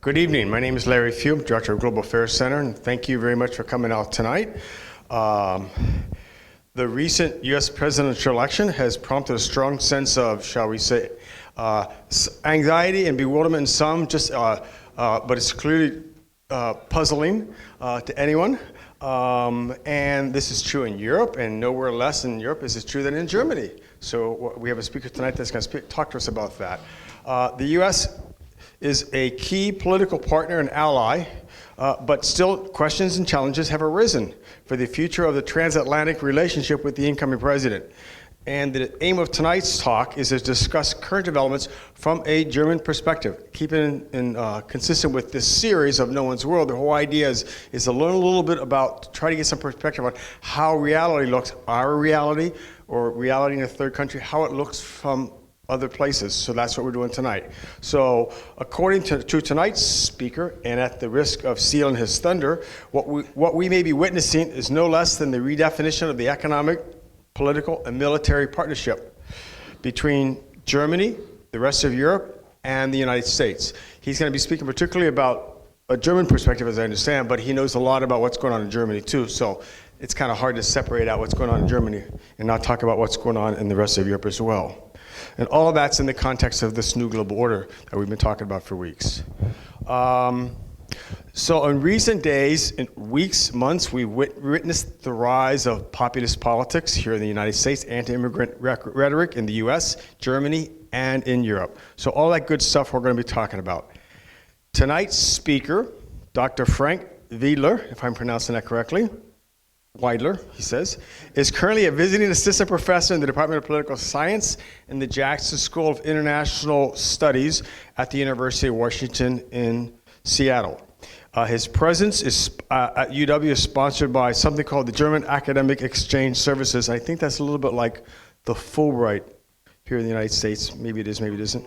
Good evening. My name is Larry Few, Director of Global Affairs Center, and thank you very much for coming out tonight. The recent U.S. presidential election has prompted a strong sense of, shall we say, anxiety and bewilderment in some, but it's clearly puzzling to anyone. And this is true in Europe, and nowhere less in Europe is it true than in Germany. So we have a speaker tonight that's going to talk to us about that. The U.S. is a key political partner and ally, but still questions and challenges have arisen for the future of the transatlantic relationship with the incoming president. And the aim of tonight's talk is to discuss current developments from a German perspective. Keeping consistent with this series of No One's World, the whole idea is to learn a little bit about, try to get some perspective on how reality looks, our reality, or reality in a third country, how it looks from other places. So that's what we're doing tonight. So according to tonight's speaker, and at the risk of stealing his thunder, what we may be witnessing is no less than the redefinition of the economic, political, and military partnership between Germany, the rest of Europe, and the United States. He's going to be speaking particularly about a German perspective, as I understand, but he knows a lot about what's going on in Germany too. So it's kind of hard to separate out what's going on in Germany and not talk about what's going on in the rest of Europe as well. And all of that's in the context of this new global order that we've been talking about for weeks. So in recent days, in weeks, months, we witnessed the rise of populist politics here in the United States, anti-immigrant rhetoric in the US, Germany, and in Europe. So all that good stuff we're going to be talking about. Tonight's speaker, Dr. Frank Wendler, if I'm pronouncing that correctly, Wendler, he says, is currently a visiting assistant professor in the Department of Political Science in the Jackson School of International Studies at the University of Washington in Seattle. His presence at UW is sponsored by something called the German Academic Exchange Services. I think that's a little bit like the Fulbright here in the United States. Maybe it is, maybe it isn't.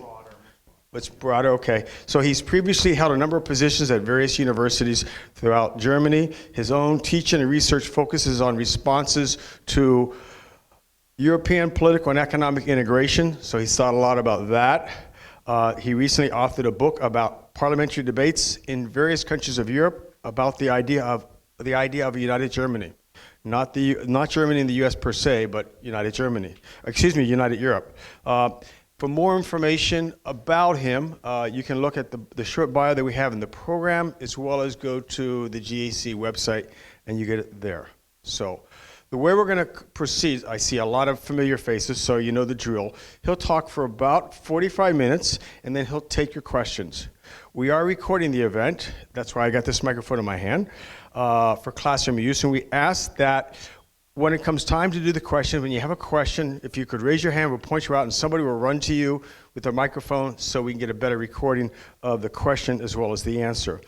It's broader, okay. So he's previously held a number of positions at various universities throughout Germany. His own teaching and research focuses on responses to European political and economic integration, so he's thought a lot about that. He recently authored a book about parliamentary debates in various countries of Europe about the idea of a united Germany. Not Germany and the US per se, but United Europe. For more information about him, you can look at the short bio that we have in the program, as well as go to the GAC website, and you get it there. So the way we're going to proceed, I see a lot of familiar faces, so you know the drill. He'll talk for about 45 minutes, and then he'll take your questions. We are recording the event. That's why I got this microphone in my hand for classroom use, and we ask that when it comes time to do the question, when you have a question, if you could raise your hand, we'll point you out, and somebody will run to you with a microphone so we can get a better recording of the question as well as the answer.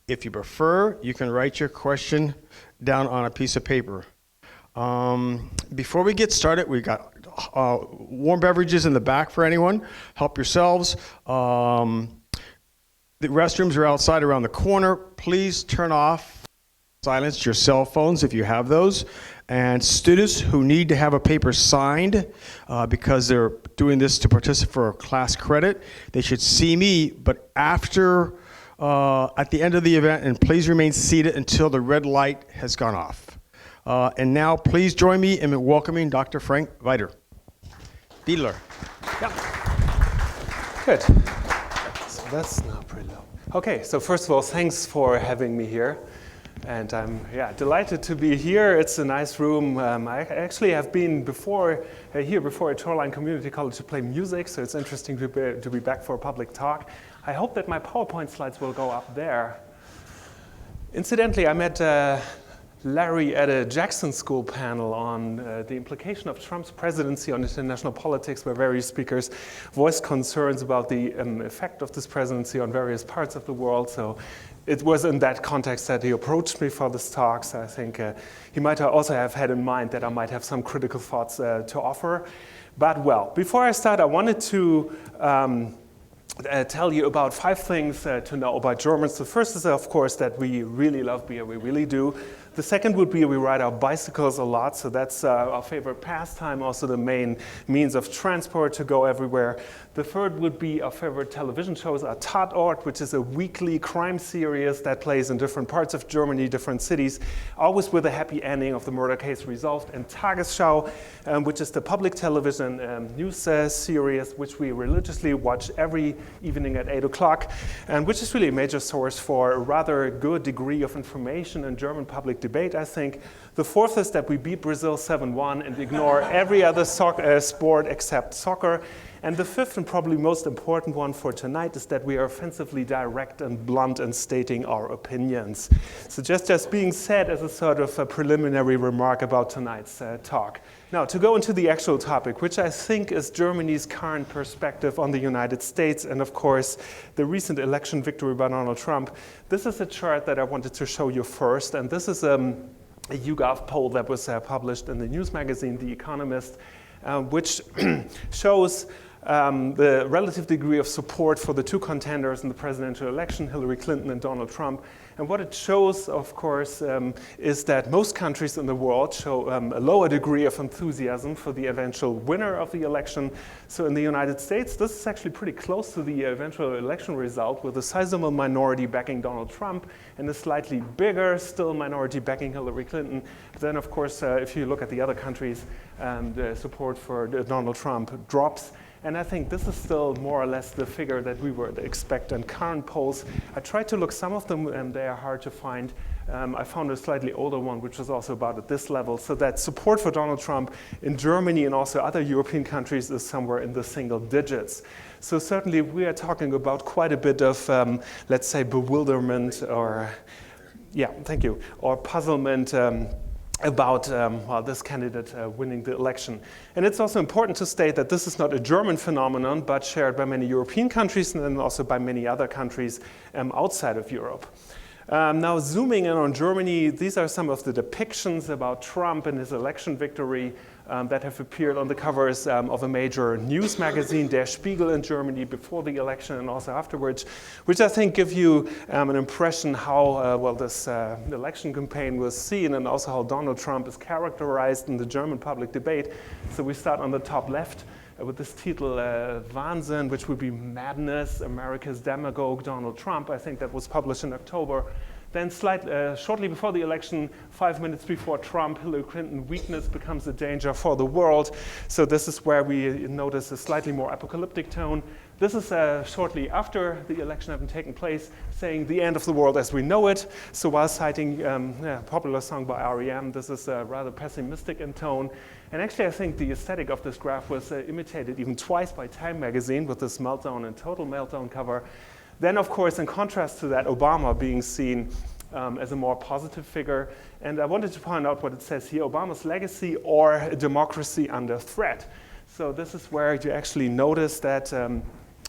If you prefer, you can write your question down on a piece of paper. Before we get started, we got warm beverages in the back for anyone. Help yourselves. The restrooms are outside around the corner. Please turn off, silence your cell phones if you have those. And students who need to have a paper signed because they're doing this to participate for class credit, they should see me, but at the end of the event, and please remain seated until the red light has gone off. And now please join me in welcoming Dr. Frank Wendler. Yeah. Good. So that's not pretty low. Okay, so first of all, thanks for having me here. And I'm delighted to be here. It's a nice room. I actually have been here before at Shoreline Community College to play music, so it's interesting to be back for a public talk. I hope that my PowerPoint slides will go up there. Incidentally, I met Larry at a Jackson School panel on the implication of Trump's presidency on international politics, where various speakers voiced concerns about the effect of this presidency on various parts of the world. So it was in that context that he approached me for this talk. So I think he might also have had in mind that I might have some critical thoughts to offer. But well, before I start, I wanted to tell you about 5 things to know about Germans. The first is, of course, that we really love beer. We really do. The second would be we ride our bicycles a lot, so that's our favorite pastime, also the main means of transport to go everywhere. The third would be our favorite television shows are Tatort, which is a weekly crime series that plays in different parts of Germany, different cities, always with a happy ending of the murder case resolved. And Tagesschau, which is the public television news series, which we religiously watch every evening at 8 o'clock, and which is really a major source for a rather good degree of information and German public debate, I think. The fourth is that we beat Brazil 7-1 and ignore every other sport except soccer. And the fifth and probably most important one for tonight is that we are offensively direct and blunt in stating our opinions. So just being said as a sort of a preliminary remark about tonight's talk. Now, to go into the actual topic, which I think is Germany's current perspective on the United States and, of course, the recent election victory by Donald Trump, this is a chart that I wanted to show you first. And this is a YouGov poll that was published in the news magazine, The Economist, which shows the relative degree of support for the two contenders in the presidential election, Hillary Clinton and Donald Trump. And what it shows, of course, is that most countries in the world show a lower degree of enthusiasm for the eventual winner of the election. So in the United States, this is actually pretty close to the eventual election result, with a sizable minority backing Donald Trump and a slightly bigger still minority backing Hillary Clinton. But then, of course, if you look at the other countries, the support for Donald Trump drops. And I think this is still more or less the figure that we would expect in current polls. I tried to look some of them, and they are hard to find. I found a slightly older one, which was also about at this level, so that support for Donald Trump in Germany and also other European countries is somewhere in the single digits. So certainly we are talking about quite a bit of, let's say, bewilderment or, yeah, thank you, or puzzlement about this candidate winning the election. And it's also important to state that this is not a German phenomenon, but shared by many European countries and then also by many other countries outside of Europe. Now, zooming in on Germany, these are some of the depictions about Trump and his election victory that have appeared on the covers of a major news magazine, Der Spiegel, in Germany before the election and also afterwards, which I think give you an impression how well this election campaign was seen and also how Donald Trump is characterized in the German public debate. So we start on the top left with this title, Wahnsinn, which would be madness, America's demagogue, Donald Trump. I think that was published in October. Then shortly before the election, 5 minutes before Trump, Hillary Clinton, weakness becomes a danger for the world. So this is where we notice a slightly more apocalyptic tone. This is shortly after the election having taken place, saying the end of the world as we know it. So while citing a popular song by R.E.M., this is rather pessimistic in tone. And actually, I think the aesthetic of this graph was imitated even twice by Time magazine with this meltdown and total meltdown cover. Then, of course, in contrast to that, Obama being seen as a more positive figure. And I wanted to point out what it says here, Obama's legacy or democracy under threat. So this is where you actually notice that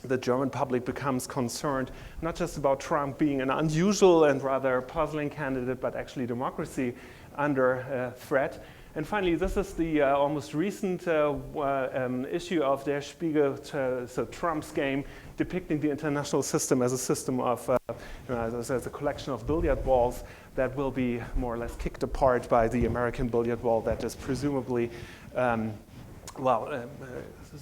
the German public becomes concerned not just about Trump being an unusual and rather puzzling candidate, but actually democracy under threat. And finally, this is the almost recent issue of Der Spiegel, so Trump's game, depicting the international system as a system of, as a collection of billiard balls that will be more or less kicked apart by the American billiard ball that is presumably,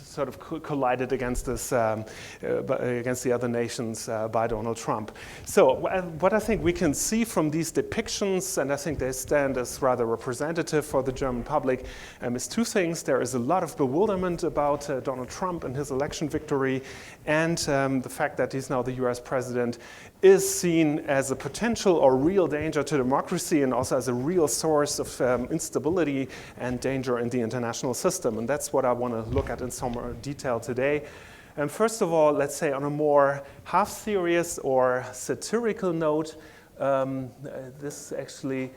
sort of collided against this, against the other nations by Donald Trump. So what I think we can see from these depictions, and I think they stand as rather representative for the German public, is two things. There is a lot of bewilderment about Donald Trump and his election victory, and the fact that he's now the US president is seen as a potential or real danger to democracy and also as a real source of instability and danger in the international system. And that's what I want to look at in some more detail today. And first of all, let's say on a more half-serious or satirical note, this actually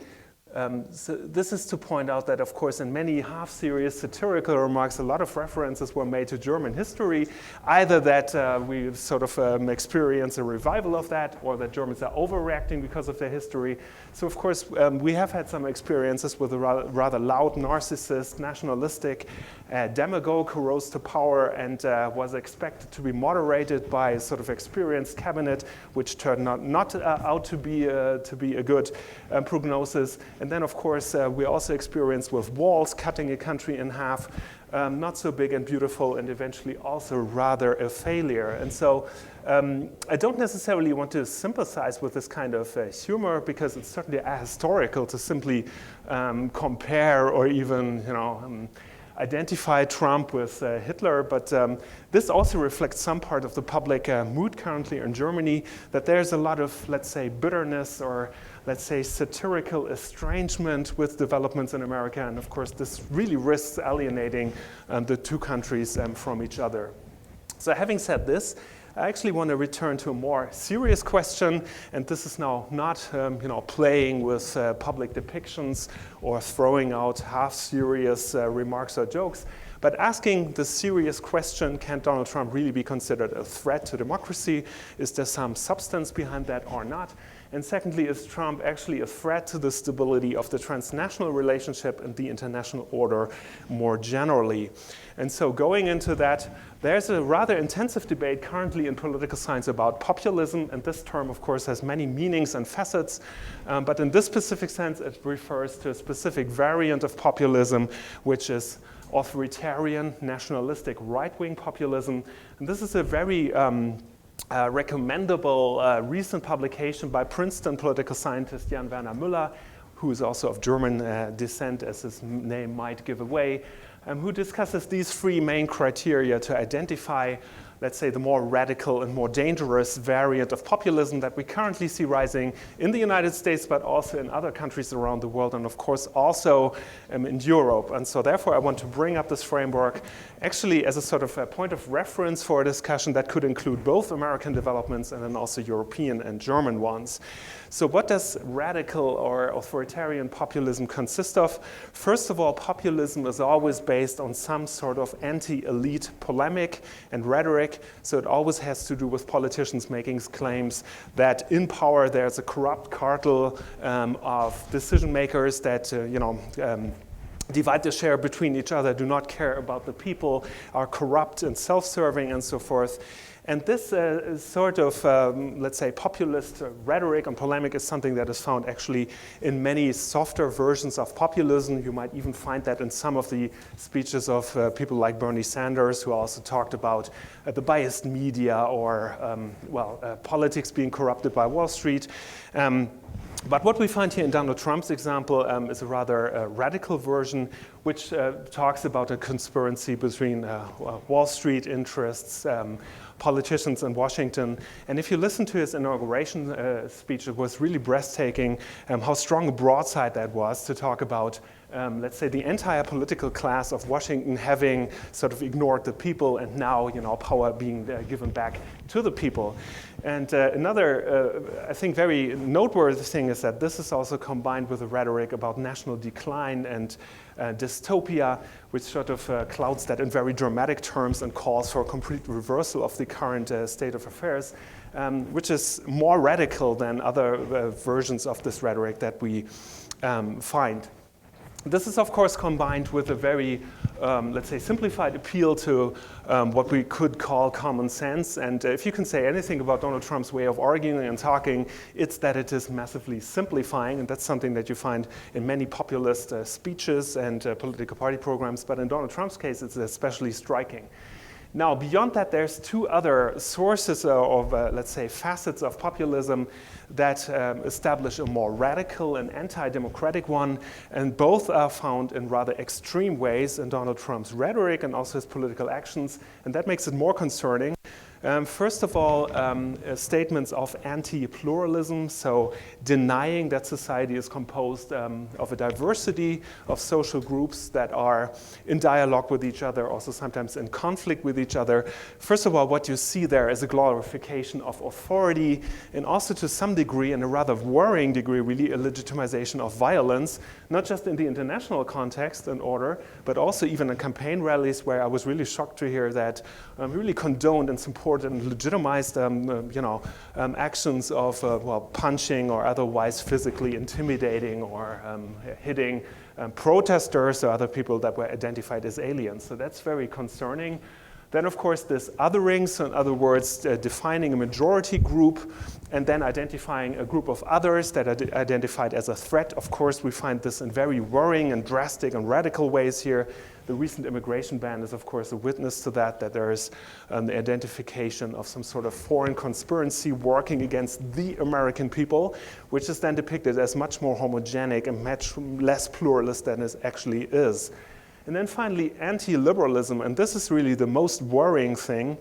so this is to point out that, of course, in many half-serious satirical remarks, a lot of references were made to German history, either that we sort of experience a revival of that, or that Germans are overreacting because of their history. So, of course, we have had some experiences with a rather loud, narcissist, nationalistic demagogue who rose to power and was expected to be moderated by a sort of experienced cabinet, which turned not out to be a good prognosis. And then, of course, we also experienced with walls cutting a country in half, not so big and beautiful, and eventually also rather a failure. And so I don't necessarily want to sympathize with this kind of humor, because it's certainly ahistorical to simply compare or even, identify Trump with Hitler, but this also reflects some part of the public mood currently in Germany, that there's a lot of, let's say, bitterness or, let's say, satirical estrangement with developments in America, and of course this really risks alienating the two countries from each other. So having said this, I actually want to return to a more serious question, and this is now not playing with public depictions or throwing out half-serious remarks or jokes, but asking the serious question, can Donald Trump really be considered a threat to democracy? Is there some substance behind that or not? And secondly, is Trump actually a threat to the stability of the transnational relationship and the international order more generally? And so going into that, there's a rather intensive debate currently in political science about populism, and this term, of course, has many meanings and facets, but in this specific sense, it refers to a specific variant of populism, which is authoritarian, nationalistic, right-wing populism. And this is a very recommendable recent publication by Princeton political scientist Jan Werner Müller, who is also of German descent, as his name might give away, who discusses these three main criteria to identify, let's say, the more radical and more dangerous variant of populism that we currently see rising in the United States, but also in other countries around the world, and of course also in Europe. And so therefore I want to bring up this framework actually as a sort of a point of reference for a discussion that could include both American developments and then also European and German ones. So what does radical or authoritarian populism consist of? First of all, populism is always based on some sort of anti-elite polemic and rhetoric. So it always has to do with politicians making claims that in power there's a corrupt cartel of decision makers that divide the share between each other, do not care about the people, are corrupt and self-serving and so forth. And this sort of, let's say, populist rhetoric and polemic is something that is found actually in many softer versions of populism. You might even find that in some of the speeches of people like Bernie Sanders, who also talked about the biased media or, politics being corrupted by Wall Street. But what we find here in Donald Trump's example is a rather radical version, which talks about a conspiracy between Wall Street interests, politicians in Washington. And if you listen to his inauguration speech, it was really breathtaking how strong a broadside that was to talk about, let's say, the entire political class of Washington having sort of ignored the people, and now, power being given back to the people. And another, I think, very noteworthy thing is that this is also combined with a rhetoric about national decline and dystopia, which sort of clouds that in very dramatic terms and calls for a complete reversal of the current state of affairs, which is more radical than other versions of this rhetoric that we find. This is, of course, combined with a very, let's say, simplified appeal to what we could call common sense. And if you can say anything about Donald Trump's way of arguing and talking, it's that it is massively simplifying. And that's something that you find in many populist speeches and political party programs. But in Donald Trump's case, it's especially striking. Now, beyond that, there's two other sources of, let's say, facets of populism that establish a more radical and anti-democratic one, and both are found in rather extreme ways in Donald Trump's rhetoric and also his political actions, and that makes it more concerning. First of all, statements of anti-pluralism, so denying that society is composed of a diversity of social groups that are in dialogue with each other, also sometimes in conflict with each other. First of all, what you see there is a glorification of authority, and also to some degree, in a rather worrying degree, really a legitimization of violence, not just in the international context and order, but also even in campaign rallies, where I was really shocked to hear that really condoned and supported and legitimized actions of punching or otherwise physically intimidating or hitting protesters or other people that were identified as aliens. So that's very concerning. Then, of course, there's othering, so in other words, defining a majority group and then identifying a group of others that are identified as a threat. Of course, we find this in very worrying and drastic and radical ways here. The recent immigration ban is, of course, a witness to that there is the identification of some sort of foreign conspiracy working against the American people, which is then depicted as much more homogenic and much less pluralist than it actually is. And then finally, anti-liberalism, and this is really the most worrying thing,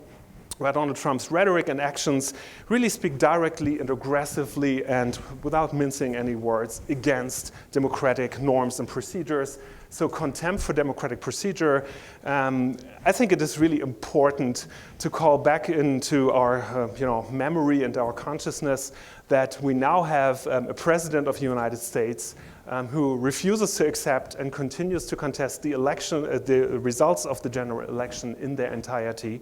where Donald Trump's rhetoric and actions really speak directly and aggressively and without mincing any words against democratic norms and procedures. So contempt for democratic procedure, I think it is really important to call back into our memory and our consciousness that we now have a president of the United States who refuses to accept and continues to contest the election, the results of the general election in their entirety,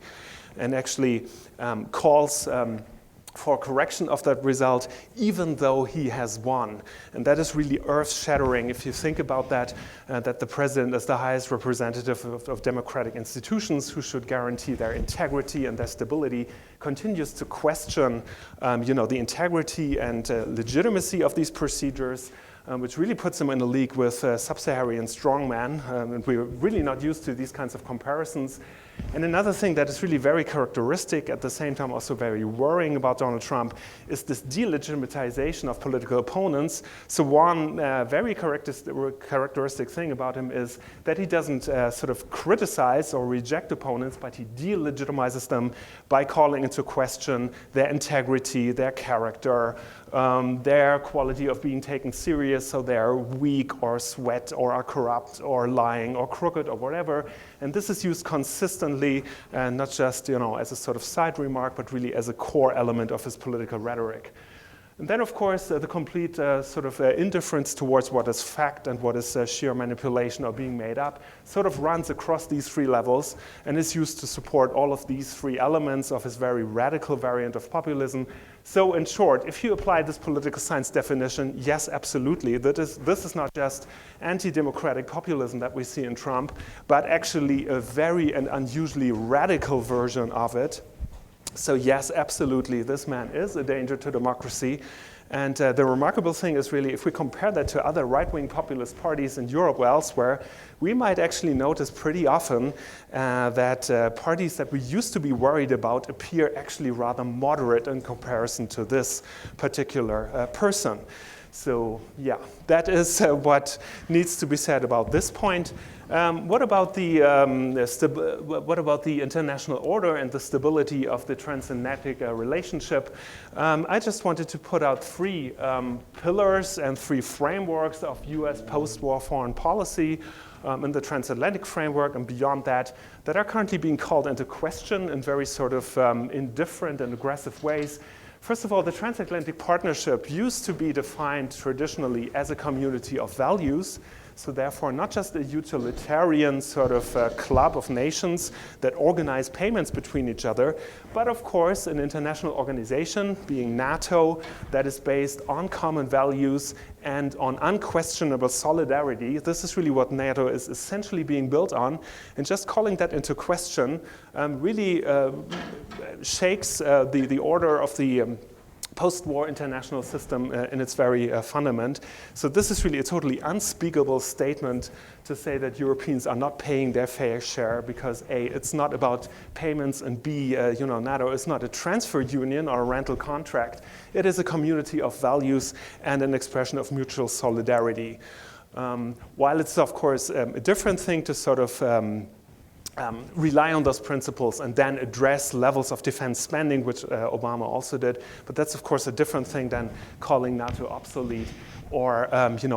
and actually calls for correction of that result, even though he has won. And that is really earth-shattering if you think about that, that the president is the highest representative of democratic institutions who should guarantee their integrity and their stability, continues to question the integrity and legitimacy of these procedures, which really puts him in a league with sub-Saharan strongmen, and we're really not used to these kinds of comparisons. And another thing that is really very characteristic, at the same time also very worrying about Donald Trump, is this delegitimization of political opponents. So one very characteristic thing about him is that he doesn't sort of criticize or reject opponents, but he delegitimizes them by calling into question their integrity, their character, their quality of being taken serious, so they're weak or sweat or are corrupt or lying or crooked or whatever. And this is used consistently, not just as a sort of side remark, but really as a core element of his political rhetoric. And then, of course, the complete sort of indifference towards what is fact and what is sheer manipulation or being made up sort of runs across these three levels and is used to support all of these three elements of his very radical variant of populism. So in short, if you apply this political science definition, yes, absolutely. This is not just anti-democratic populism that we see in Trump, but actually a very and unusually radical version of it. So yes, absolutely, this man is a danger to democracy. And the remarkable thing is really, if we compare that to other right-wing populist parties in Europe or elsewhere, we might actually notice pretty often that parties that we used to be worried about appear actually rather moderate in comparison to this particular person. So yeah, that is what needs to be said about this point. What about the international order and the stability of the transatlantic relationship? I just wanted to put out three pillars and three frameworks of U.S. post-war foreign policy in the transatlantic framework and beyond that are currently being called into question in very sort of indifferent and aggressive ways. First of all, the transatlantic partnership used to be defined traditionally as a community of values. So therefore, not just a utilitarian sort of club of nations that organize payments between each other, but of course an international organization, being NATO, that is based on common values and on unquestionable solidarity. This is really what NATO is essentially being built on. And just calling that into question really shakes the order of the post-war international system in its very fundament. So this is really a totally unspeakable statement to say that Europeans are not paying their fair share because A, it's not about payments, and B, NATO is not a transfer union or a rental contract. It is a community of values and an expression of mutual solidarity. While it's of course a different thing to sort of rely on those principles and then address levels of defense spending, which Obama also did. But that's, of course, a different thing than calling NATO obsolete or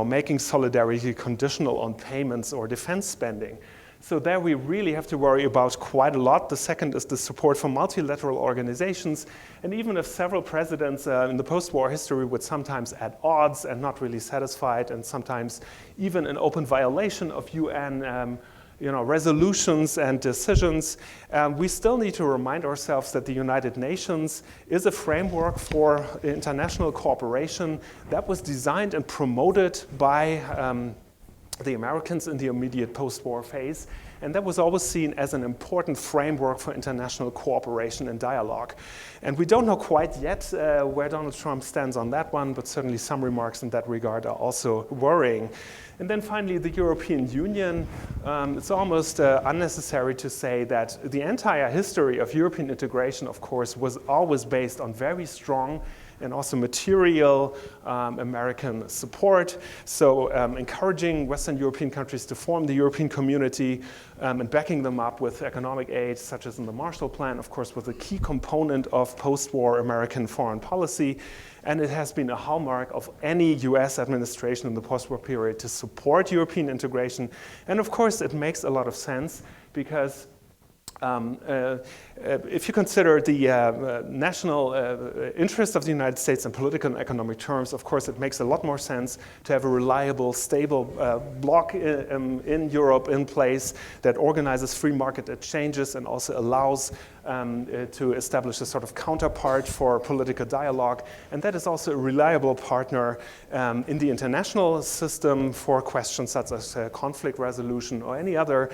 making solidarity conditional on payments or defense spending. So there we really have to worry about quite a lot. The second is the support for multilateral organizations. And even if several presidents in the post-war history would sometimes at odds and not really satisfied, and sometimes even in open violation of UN resolutions and decisions, we still need to remind ourselves that the United Nations is a framework for international cooperation that was designed and promoted by the Americans in the immediate post-war phase. and that was always seen as an important framework for international cooperation and dialogue. And we don't know quite yet where Donald Trump stands on that one, but certainly some remarks in that regard are also worrying. And then finally, the European Union. It's almost unnecessary to say that the entire history of European integration, of course, was always based on very strong and also material American support. So encouraging Western European countries to form the European community and backing them up with economic aid, such as in the Marshall Plan, of course, was a key component of post-war American foreign policy. And it has been a hallmark of any US administration in the post-war period to support European integration. And of course, it makes a lot of sense because if you consider the national interest of the United States in political and economic terms, of course, it makes a lot more sense to have a reliable, stable bloc in Europe in place that organizes free market exchanges and also allows to establish a sort of counterpart for political dialogue. And that is also a reliable partner in the international system for questions such as conflict resolution or any other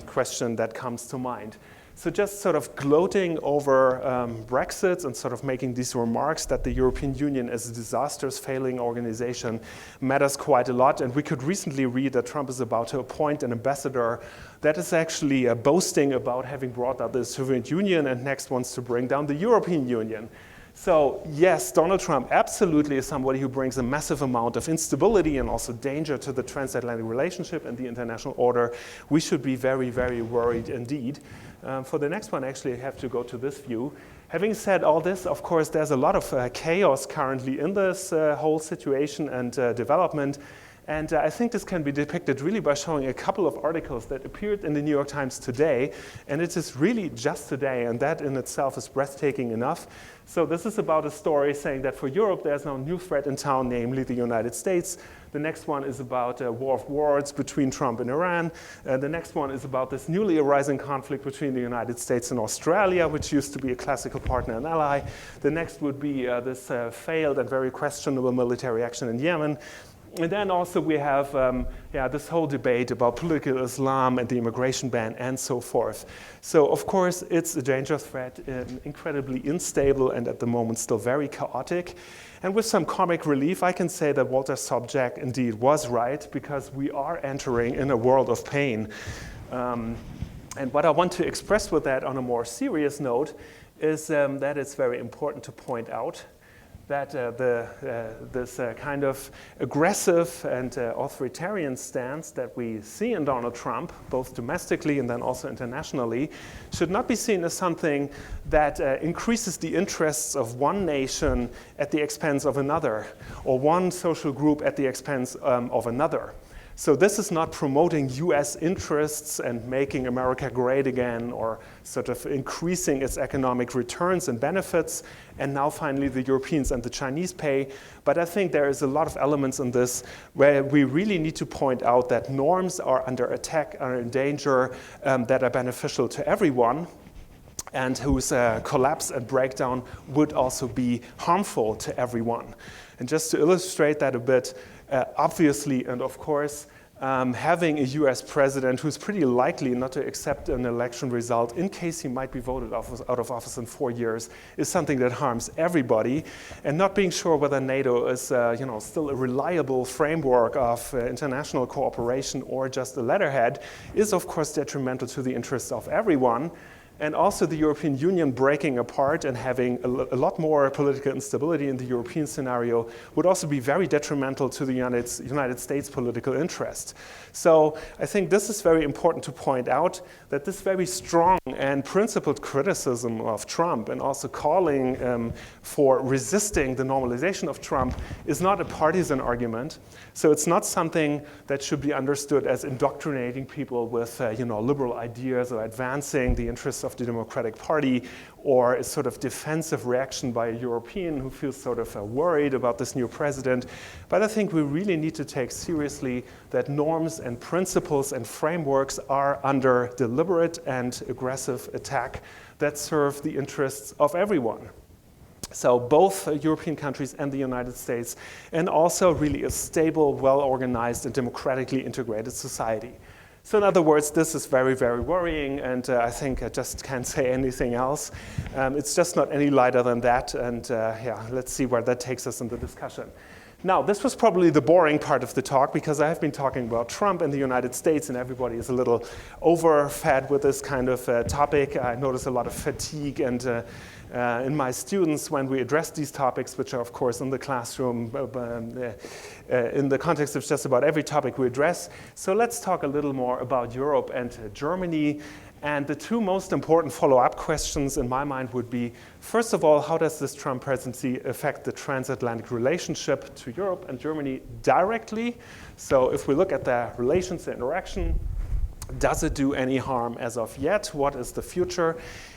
question that comes to mind. So just sort of gloating over Brexit and sort of making these remarks that the European Union is a disastrous, failing organization matters quite a lot. And we could recently read that Trump is about to appoint an ambassador that is actually boasting about having brought up the Soviet Union and next wants to bring down the European Union. So yes, Donald Trump absolutely is somebody who brings a massive amount of instability and also danger to the transatlantic relationship and the international order. We should be very, very worried indeed. For the next one, actually, I have to go to this view. Having said all this, of course, there's a lot of chaos currently in this whole situation and development. And I think this can be depicted really by showing a couple of articles that appeared in the New York Times today. And it is really just today, and that in itself is breathtaking enough. So this is about a story saying that for Europe, there's now a new threat in town, namely the United States. The next one is about a war of words between Trump and Iran. The next one is about this newly arising conflict between the United States and Australia, which used to be a classical partner and ally. The next would be this failed and very questionable military action in Yemen. And then also we have this whole debate about political Islam and the immigration ban and so forth. So of course it's a dangerous threat, incredibly unstable and at the moment still very chaotic. And with some comic relief, I can say that Walter Sobchak indeed was right, because we are entering in a world of pain. And what I want to express with that on a more serious note is that it's very important to point out that this kind of aggressive and authoritarian stance that we see in Donald Trump, both domestically and then also internationally, should not be seen as something that increases the interests of one nation at the expense of another, or one social group at the expense of another. So this is not promoting US interests and making America great again, or sort of increasing its economic returns and benefits, and now finally the Europeans and the Chinese pay. But I think there is a lot of elements in this where we really need to point out that norms are under attack, are in danger, that are beneficial to everyone, and whose collapse and breakdown would also be harmful to everyone. And just to illustrate that a bit, obviously, and of course, having a US president who's pretty likely not to accept an election result in case he might be voted out of office in 4 years is something that harms everybody. And not being sure whether NATO is still a reliable framework of international cooperation or just a letterhead is, of course, detrimental to the interests of everyone. And also the European Union breaking apart and having a lot more political instability in the European scenario would also be very detrimental to the United States political interest. So I think this is very important to point out, that this very strong and principled criticism of Trump and also calling for resisting the normalization of Trump is not a partisan argument. So it's not something that should be understood as indoctrinating people with liberal ideas or advancing the interests of the Democratic Party, or a sort of defensive reaction by a European who feels sort of worried about this new president. But I think we really need to take seriously that norms and principles and frameworks are under deliberate and aggressive attack that serve the interests of everyone. So both European countries and the United States, and also really a stable, well-organized and democratically integrated society. So in other words, this is very, very worrying, and I think I just can't say anything else. It's just not any lighter than that, and yeah, let's see where that takes us in the discussion. Now, this was probably the boring part of the talk, because I have been talking about Trump and the United States, and everybody is a little overfed with this kind of topic. I notice a lot of fatigue and in my students when we address these topics, which are, of course, in the classroom, in the context of just about every topic we address. So let's talk a little more about Europe and Germany. And the two most important follow-up questions in my mind would be, first of all, how does this Trump presidency affect the transatlantic relationship to Europe and Germany directly? So if we look at their relations and interaction, does it do any harm as of yet? What is the future?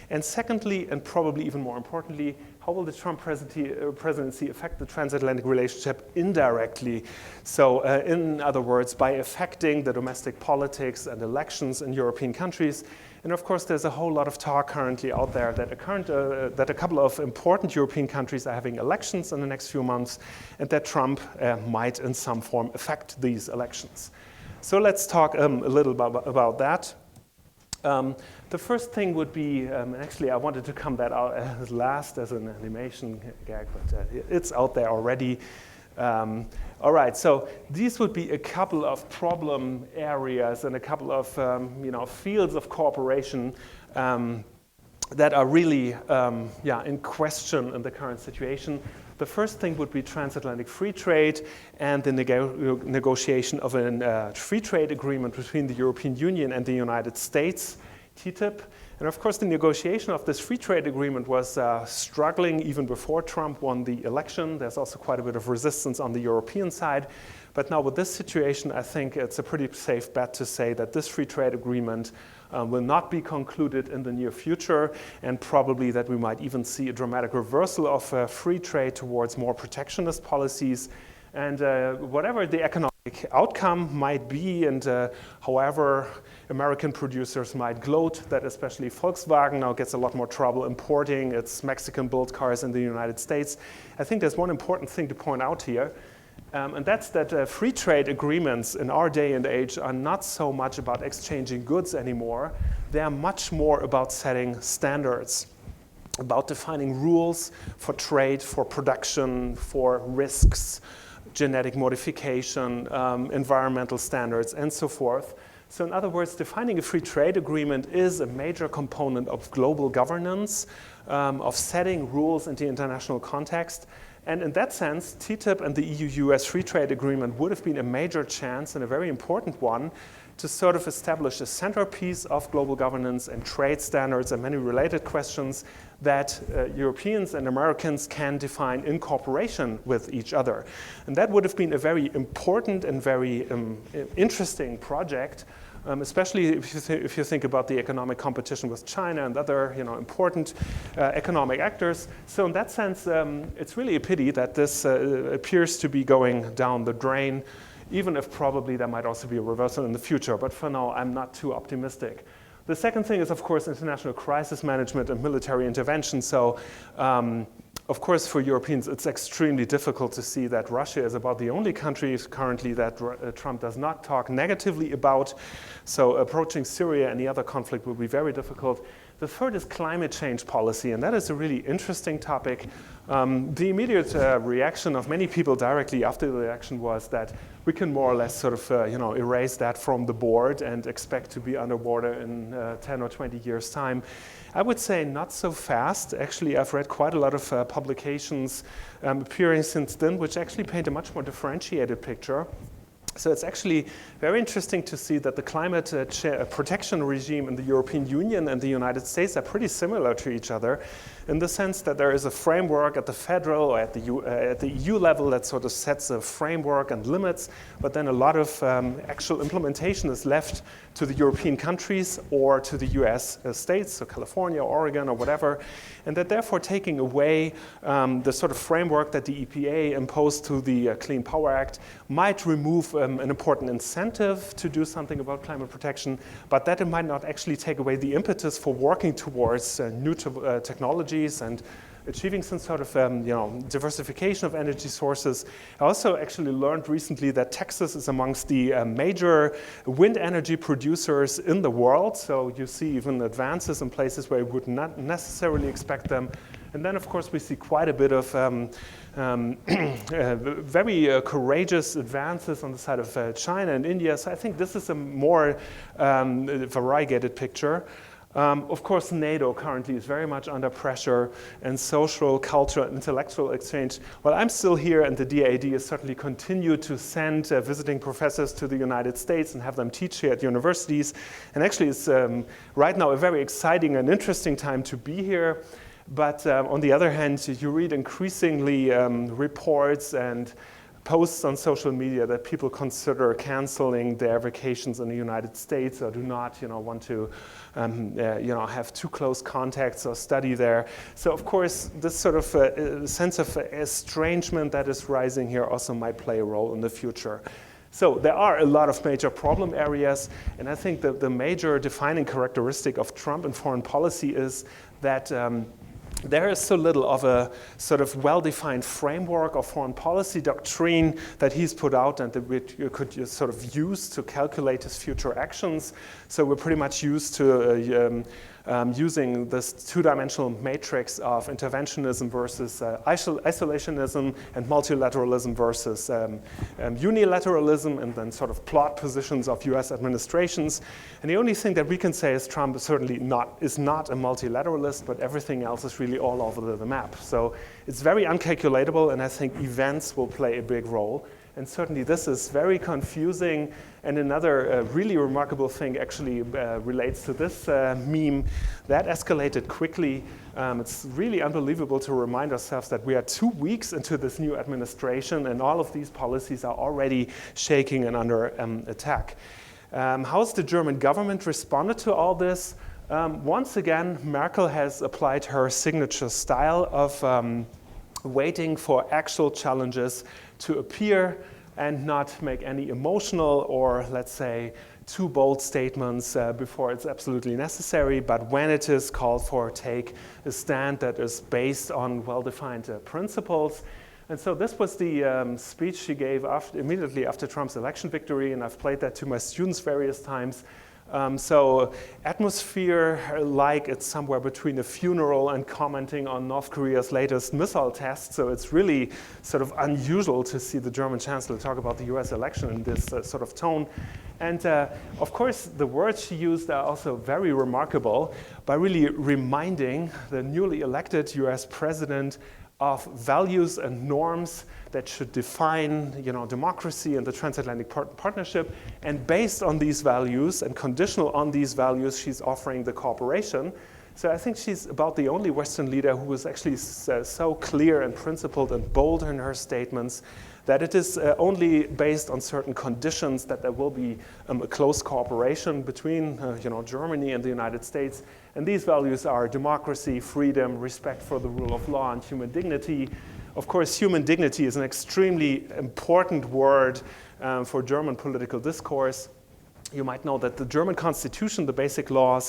And secondly, and probably even more importantly, how will the Trump presidency affect the transatlantic relationship indirectly? So in other words, by affecting the domestic politics and elections in European countries. And of course, there's a whole lot of talk currently out there that a couple of important European countries are having elections in the next few months, and that Trump might in some form affect these elections. So let's talk a little about that. The first thing would be, actually I wanted to come that out as last as an animation gag, but it's out there already. All right, so these would be a couple of problem areas and a couple of fields of cooperation that are really in question in the current situation. The first thing would be transatlantic free trade and the negotiation of a free trade agreement between the European Union and the United States, TTIP. And of course, the negotiation of this free trade agreement was struggling even before Trump won the election. There's also quite a bit of resistance on the European side. But now with this situation, I think it's a pretty safe bet to say that this free trade agreement will not be concluded in the near future, and probably that we might even see a dramatic reversal of free trade towards more protectionist policies. And whatever the economic outcome might be, and however American producers might gloat that especially Volkswagen now gets a lot more trouble importing its Mexican-built cars in the United States, I think there's one important thing to point out here. And that's that free trade agreements in our day and age are not so much about exchanging goods anymore. They are much more about setting standards, about defining rules for trade, for production, for risks, genetic modification, environmental standards, and so forth. So in other words, defining a free trade agreement is a major component of global governance, of setting rules in the international context. And in that sense, TTIP and the EU-US free trade agreement would have been a major chance, and a very important one, to sort of establish a centerpiece of global governance and trade standards and many related questions that Europeans and Americans can define in cooperation with each other. And that would have been a very important and very interesting project, especially if you think about the economic competition with China and other important economic actors. So in that sense, it's really a pity that this appears to be going down the drain, even if probably there might also be a reversal in the future. But for now, I'm not too optimistic. The second thing is, of course, international crisis management and military intervention. So, of course, for Europeans, it's extremely difficult to see that Russia is about the only country currently that Trump does not talk negatively about. So approaching Syria and the other conflict will be very difficult. The third is climate change policy, and that is a really interesting topic. The immediate reaction of many people directly after the election was that we can more or less sort of erase that from the board and expect to be underwater in 10 or 20 years' time. I would say not so fast. Actually, I've read quite a lot of publications appearing since then, which actually paint a much more differentiated picture. So it's actually very interesting to see that the climate protection regime in the European Union and the United States are pretty similar to each other, in the sense that there is a framework at the federal or at the EU level that sort of sets a framework and limits, but then a lot of actual implementation is left to the European countries or to the US states, so California, Oregon, or whatever, and that therefore taking away the sort of framework that the EPA imposed to the Clean Power Act might remove an important incentive to do something about climate protection, but that it might not actually take away the impetus for working towards new technologies and achieving some sort of diversification of energy sources. I also actually learned recently that Texas is amongst the major wind energy producers in the world. So you see even advances in places where you would not necessarily expect them. And then, of course, we see quite a bit of very courageous advances on the side of China and India. So I think this is a more variegated picture. Of course, NATO currently is very much under pressure, and social, cultural, intellectual exchange. Well, I'm still here, and the DAD is certainly continue to send visiting professors to the United States and have them teach here at universities. And actually, it's right now a very exciting and interesting time to be here. But on the other hand, you read increasingly reports and posts on social media that people consider canceling their vacations in the United States or do not, want to, have too close contacts or study there. So of course, this sort of sense of estrangement that is rising here also might play a role in the future. So there are a lot of major problem areas, and I think that the major defining characteristic of Trump in foreign policy is that there is so little of a sort of well-defined framework of foreign policy doctrine that he's put out and that you could sort of use to calculate his future actions. So we're pretty much used to using this two-dimensional matrix of interventionism versus isolationism and multilateralism versus unilateralism, and then sort of plot positions of US administrations. And the only thing that we can say is Trump is certainly is not a multilateralist, but everything else is really all over the map. So it's very uncalculatable, and I think events will play a big role. And certainly this is very confusing. And another really remarkable thing actually relates to this meme. That escalated quickly. It's really unbelievable to remind ourselves that we are 2 weeks into this new administration, and all of these policies are already shaking and under attack. How's the German government responded to all this? Once again, Merkel has applied her signature style of waiting for actual challenges to appear and not make any emotional or, let's say, too bold statements before it's absolutely necessary. But when it is called for, take a stand that is based on well-defined principles. And so this was the speech she gave immediately after Trump's election victory, and I've played that to my students various times. So atmosphere like it's somewhere between a funeral and commenting on North Korea's latest missile test. So it's really sort of unusual to see the German chancellor talk about the US election in this sort of tone. And of course, the words she used are also very remarkable by really reminding the newly elected US president of values and norms that should define, democracy and the transatlantic partnership. And based on these values and conditional on these values, she's offering the cooperation. So I think she's about the only Western leader who was actually so clear and principled and bold in her statements that it is only based on certain conditions that there will be a close cooperation between Germany and the United States. And these values are democracy, freedom, respect for the rule of law, and human dignity. Of course, human dignity is an extremely important word for German political discourse. You might know that the German Constitution, the basic law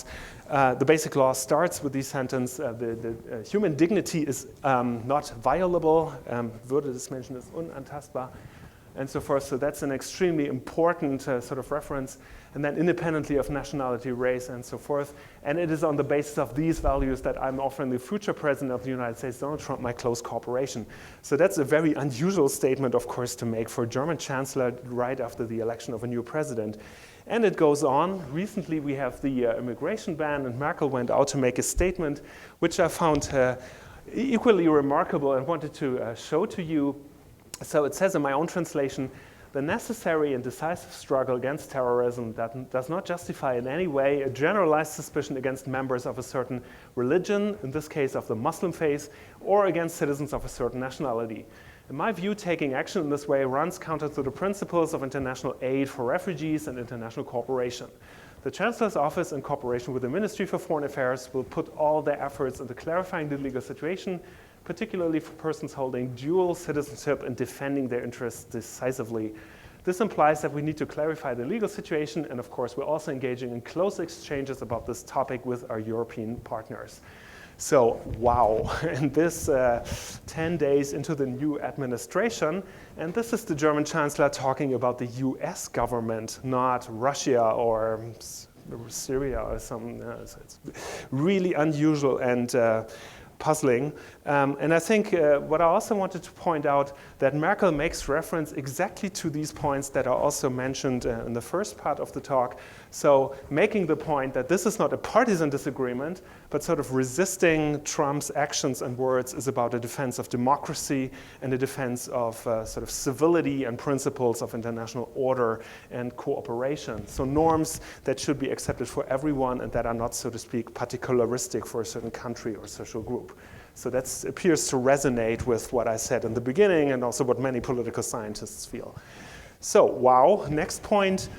starts with the sentence, the human dignity is not violable, Würde des Menschen ist unantastbar, and so forth. So that's an extremely important sort of reference. And then independently of nationality, race, and so forth. And it is on the basis of these values that I'm offering the future president of the United States, Donald Trump, my close cooperation. So that's a very unusual statement, of course, to make for a German chancellor right after the election of a new president. And it goes on. Recently, we have the immigration ban, and Merkel went out to make a statement, which I found equally remarkable and wanted to show to you. So it says in my own translation, the necessary and decisive struggle against terrorism that does not justify in any way a generalized suspicion against members of a certain religion, in this case of the Muslim faith, or against citizens of a certain nationality. In my view, taking action in this way runs counter to the principles of international aid for refugees and international cooperation. The Chancellor's Office, in cooperation with the Ministry for Foreign Affairs, will put all their efforts into clarifying the legal situation, particularly for persons holding dual citizenship and defending their interests decisively. This implies that we need to clarify the legal situation, and of course, we're also engaging in close exchanges about this topic with our European partners. So, wow, and this 10 days into the new administration, and this is the German Chancellor talking about the US government, not Russia or Syria or some, so it's really unusual and puzzling. And I think what I also wanted to point out, that Merkel makes reference exactly to these points that are also mentioned in the first part of the talk. So making the point that this is not a partisan disagreement, but sort of resisting Trump's actions and words is about a defense of democracy and a defense of sort of civility and principles of international order and cooperation. So norms that should be accepted for everyone and that are not, so to speak, particularistic for a certain country or social group. So that appears to resonate with what I said in the beginning and also what many political scientists feel. So, wow, next point.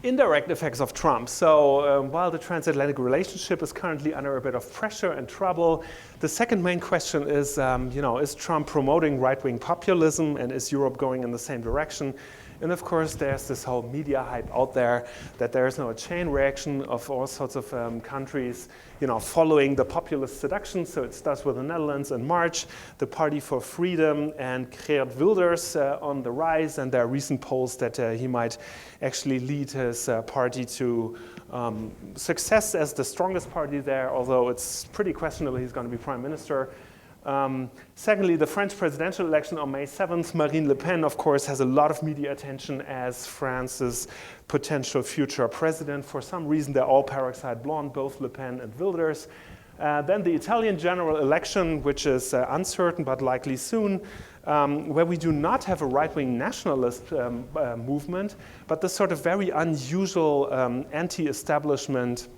Indirect effects of Trump. So while the transatlantic relationship is currently under a bit of pressure and trouble, the second main question is, is Trump promoting right-wing populism, and is Europe going in the same direction? And of course, there's this whole media hype out there that there is now a chain reaction of all sorts of countries, following the populist seduction. So it starts with the Netherlands in March, the Party for Freedom and Geert Wilders on the rise. And there are recent polls that he might actually lead his party to success as the strongest party there, although it's pretty questionable he's going to be prime minister. Secondly, the French presidential election on May 7th, Marine Le Pen, of course, has a lot of media attention as France's potential future president. For some reason, they're all peroxide blonde, both Le Pen and Wilders. Then the Italian general election, which is uncertain but likely soon, where we do not have a right-wing nationalist movement, but the sort of very unusual anti-establishment,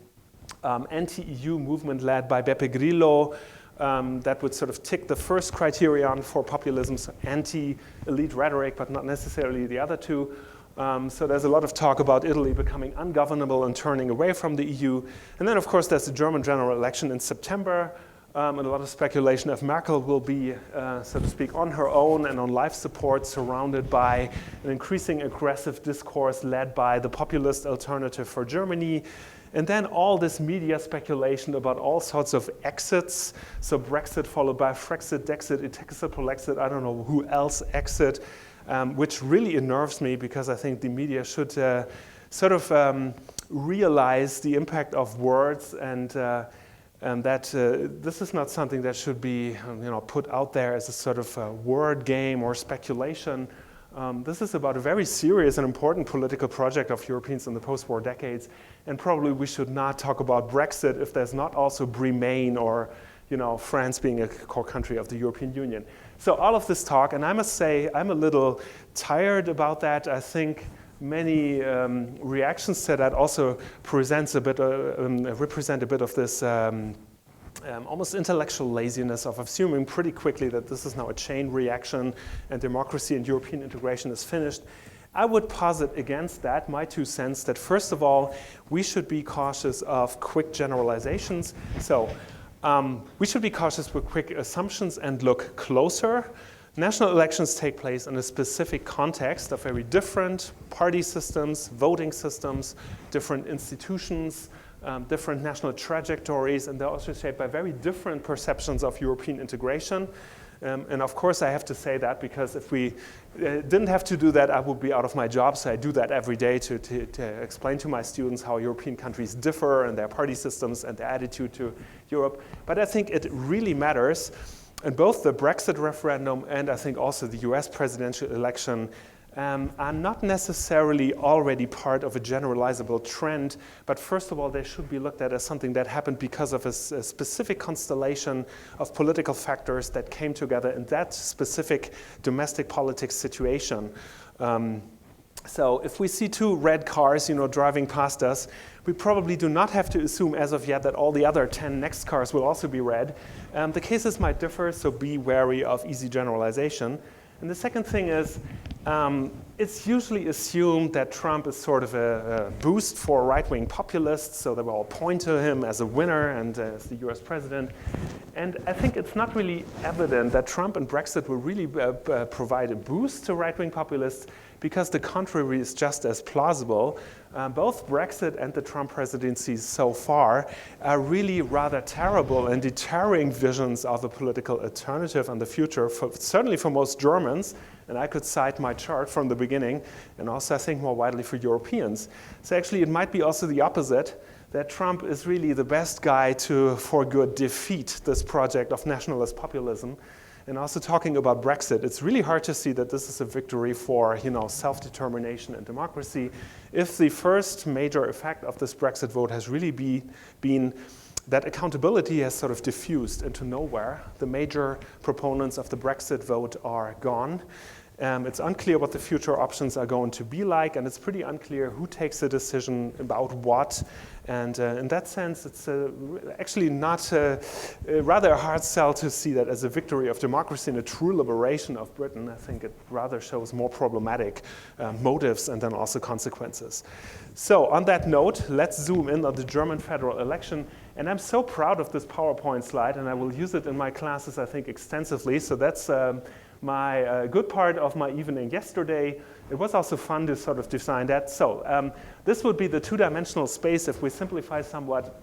anti-EU movement led by Beppe Grillo, that would sort of tick the first criterion for populism, so anti-elite rhetoric, but not necessarily the other two. So there's a lot of talk about Italy becoming ungovernable and turning away from the EU. And then, of course, there's the German general election in September, and a lot of speculation if Merkel will be, so to speak, on her own and on life support, surrounded by an increasing aggressive discourse led by the populist Alternative for Germany. And then all this media speculation about all sorts of exits. So Brexit followed by Frexit, Dexit, Etexit, Polexit, I don't know who else exit, which really unnerves me because I think the media should sort of realize the impact of words and that this is not something that should be put out there as a sort of word game or speculation. This is about a very serious and important political project of Europeans in the post-war decades, and probably we should not talk about Brexit if there's not also Remain or France being a core country of the European Union. So all of this talk, and I must say I'm a little tired about that. I think many reactions to that also represent a bit of this almost intellectual laziness of assuming pretty quickly that this is now a chain reaction and democracy and European integration is finished. I would posit against that, my 2 cents, that first of all, we should be cautious of quick generalizations. So we should be cautious with quick assumptions and look closer. National elections take place in a specific context of very different party systems, voting systems, different institutions, different national trajectories, and they're also shaped by very different perceptions of European integration. And of course, I have to say that because if we didn't have to do that, I would be out of my job. So I do that every day to explain to my students how European countries differ and their party systems and their attitude to Europe. But I think it really matters. And both the Brexit referendum and I think also the US presidential election are not necessarily already part of a generalizable trend, but first of all, they should be looked at as something that happened because of a specific constellation of political factors that came together in that specific domestic politics situation. So if we see 2 red cars, driving past us, we probably do not have to assume as of yet that all the other 10 next cars will also be red. The cases might differ, so be wary of easy generalization. And the second thing is, it's usually assumed that Trump is sort of a boost for right-wing populists, so they will all point to him as a winner and as the US president. And I think it's not really evident that Trump and Brexit will really provide a boost to right-wing populists, because the contrary is just as plausible. Both Brexit and the Trump presidency so far are really rather terrible and deterring visions of a political alternative in the future, certainly for most Germans. And I could cite my chart from the beginning, and also I think more widely for Europeans. So actually it might be also the opposite, that Trump is really the best guy to, for good, defeat this project of nationalist populism. And also talking about Brexit, it's really hard to see that this is a victory for, self-determination and democracy. If the first major effect of this Brexit vote has really been that accountability has sort of diffused into nowhere. The major proponents of the Brexit vote are gone. It's unclear what the future options are going to be like, and it's pretty unclear who takes a decision about what. And in that sense, it's actually not rather a hard sell to see that as a victory of democracy and a true liberation of Britain. I think it rather shows more problematic motives and then also consequences. So on that note, let's zoom in on the German federal election. And I'm so proud of this PowerPoint slide, and I will use it in my classes, I think, extensively. So that's my good part of my evening yesterday. It was also fun to sort of design that. So this would be the two-dimensional space if we simplify somewhat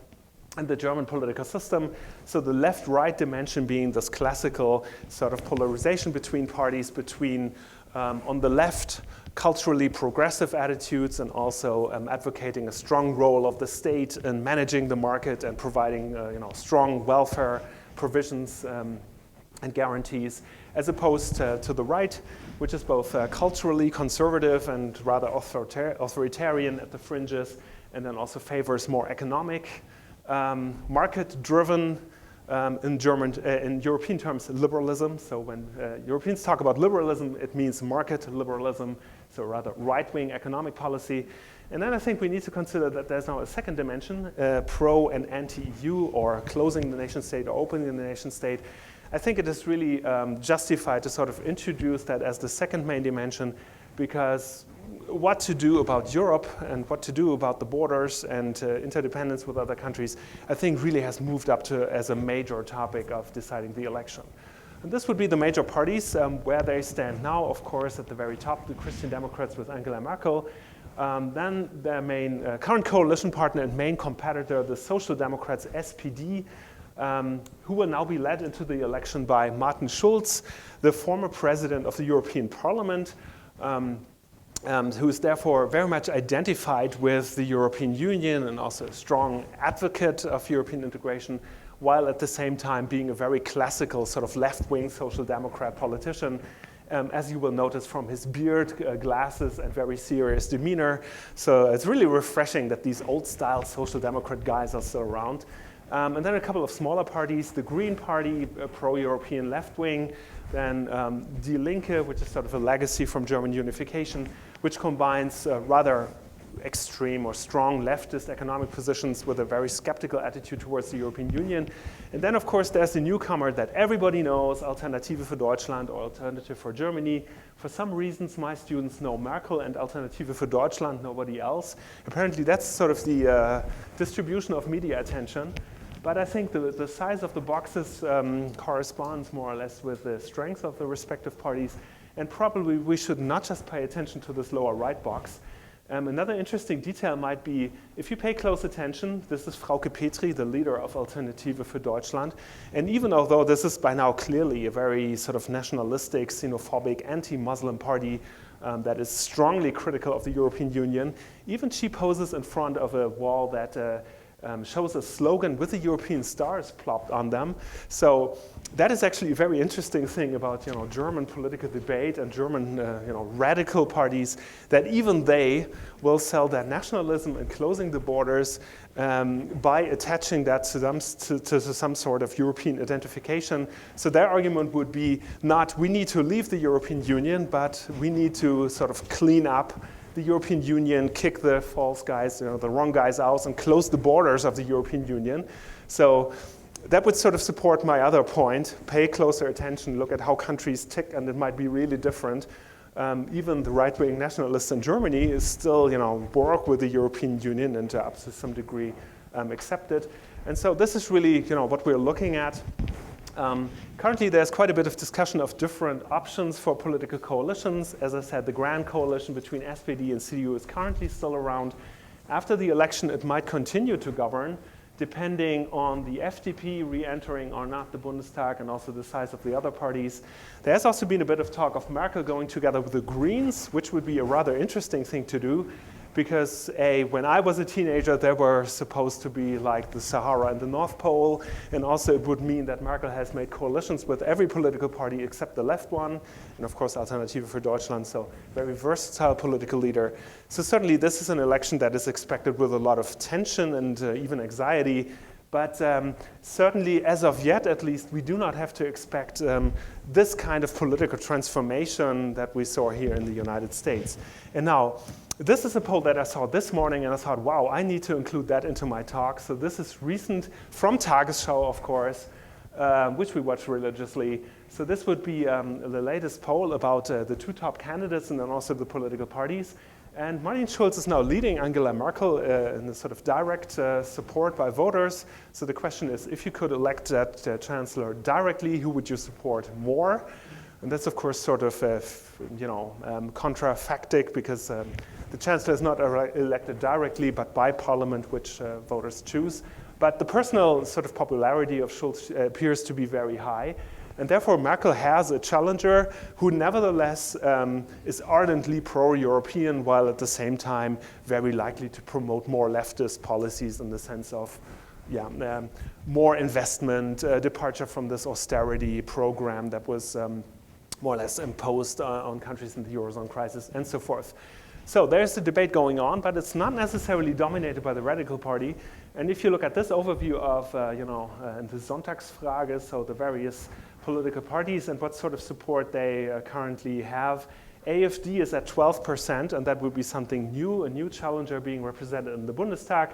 in the German political system. So the left-right dimension being this classical sort of polarization between parties, between on the left, culturally progressive attitudes, and also advocating a strong role of the state in managing the market and providing strong welfare provisions and guarantees, as opposed to the right, which is both culturally conservative and rather authoritarian at the fringes, and then also favors more economic, market-driven, in European terms, liberalism. So when Europeans talk about liberalism, it means market liberalism, so rather right-wing economic policy. And then I think we need to consider that there's now a second dimension, pro and anti-EU, or closing the nation state or opening the nation state. I think it is really justified to sort of introduce that as the second main dimension, because what to do about Europe and what to do about the borders and interdependence with other countries, I think really has moved up to as a major topic of deciding the election. And this would be the major parties where they stand now. Of course, at the very top, the Christian Democrats with Angela Merkel. Then their main current coalition partner and main competitor, the Social Democrats, SPD, who will now be led into the election by Martin Schulz, the former president of the European Parliament, who is therefore very much identified with the European Union and also a strong advocate of European integration, while at the same time being a very classical sort of left-wing social democrat politician, as you will notice from his beard, glasses, and very serious demeanor. So it's really refreshing that these old-style social democrat guys are still around. And then a couple of smaller parties, the Green Party, a pro-European left-wing, then Die Linke, which is sort of a legacy from German unification, which combines rather extreme or strong leftist economic positions with a very skeptical attitude towards the European Union. And then, of course, there's the newcomer that everybody knows, Alternative für Deutschland, or Alternative for Germany. For some reasons, my students know Merkel and Alternative für Deutschland, nobody else. Apparently, that's sort of the distribution of media attention. But I think the size of the boxes corresponds more or less with the strength of the respective parties. And probably we should not just pay attention to this lower right box. Another interesting detail might be, if you pay close attention, this is Frauke Petry, the leader of Alternative für Deutschland. And even although this is by now clearly a very sort of nationalistic, xenophobic, anti-Muslim party that is strongly critical of the European Union, even she poses in front of a wall that shows a slogan with the European stars plopped on them. So that is actually a very interesting thing about German political debate and German radical parties, that even they will sell their nationalism and closing the borders by attaching that to some sort of European identification. So their argument would be not we need to leave the European Union, but we need to sort of clean up the European Union, kick the false guys, the wrong guys out, and close the borders of the European Union. So that would sort of support my other point. Pay closer attention, look at how countries tick, and it might be really different. even the right-wing nationalists in Germany is still, work with the European Union and up to some degree accept it. And so this is really, what we're looking at. Currently, there's quite a bit of discussion of different options for political coalitions. As I said, the grand coalition between SPD and CDU is currently still around. After the election, it might continue to govern, depending on the FDP re-entering or not the Bundestag and also the size of the other parties. There has also been a bit of talk of Merkel going together with the Greens, which would be a rather interesting thing to do, because when I was a teenager, they were supposed to be like the Sahara and the North Pole, and also it would mean that Merkel has made coalitions with every political party except the left one, and of course Alternative für Deutschland, so very versatile political leader. So certainly this is an election that is expected with a lot of tension and even anxiety, but certainly as of yet, at least, we do not have to expect this kind of political transformation that we saw here in the United States. And now, this is a poll that I saw this morning, and I thought, wow, I need to include that into my talk. So this is recent from Tagesschau, of course, which we watch religiously. So this would be the latest poll about the two top candidates and then also the political parties. And Martin Schulz is now leading Angela Merkel in a sort of direct support by voters. So the question is, if you could elect that chancellor directly, who would you support more? And that's, of course, sort of contrafactic, because the chancellor is not elected directly, but by parliament, which voters choose. But the personal sort of popularity of Schulz appears to be very high. And therefore, Merkel has a challenger who nevertheless is ardently pro-European, while at the same time very likely to promote more leftist policies in the sense of more investment, departure from this austerity program that was more or less imposed on countries in the Eurozone crisis, and so forth. So there's a debate going on, but it's not necessarily dominated by the Radical Party. And if you look at this overview of, the Sonntagsfrage, so the various political parties and what sort of support they currently have, AfD is at 12%, and that would be something new, a new challenger being represented in the Bundestag.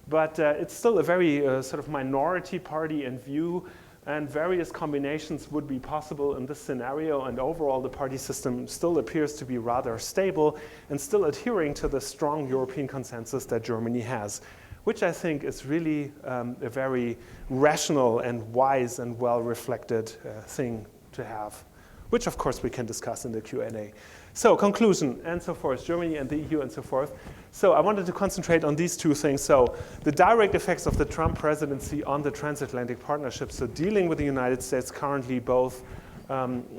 But it's still a very sort of minority party in view, and various combinations would be possible in this scenario, and overall the party system still appears to be rather stable and still adhering to the strong European consensus that Germany has, which I think is really a very rational and wise and well-reflected thing to have, which of course we can discuss in the Q&A. So conclusion, and so forth, Germany and the EU and so forth. So I wanted to concentrate on these two things. So the direct effects of the Trump presidency on the transatlantic partnership, so dealing with the United States currently both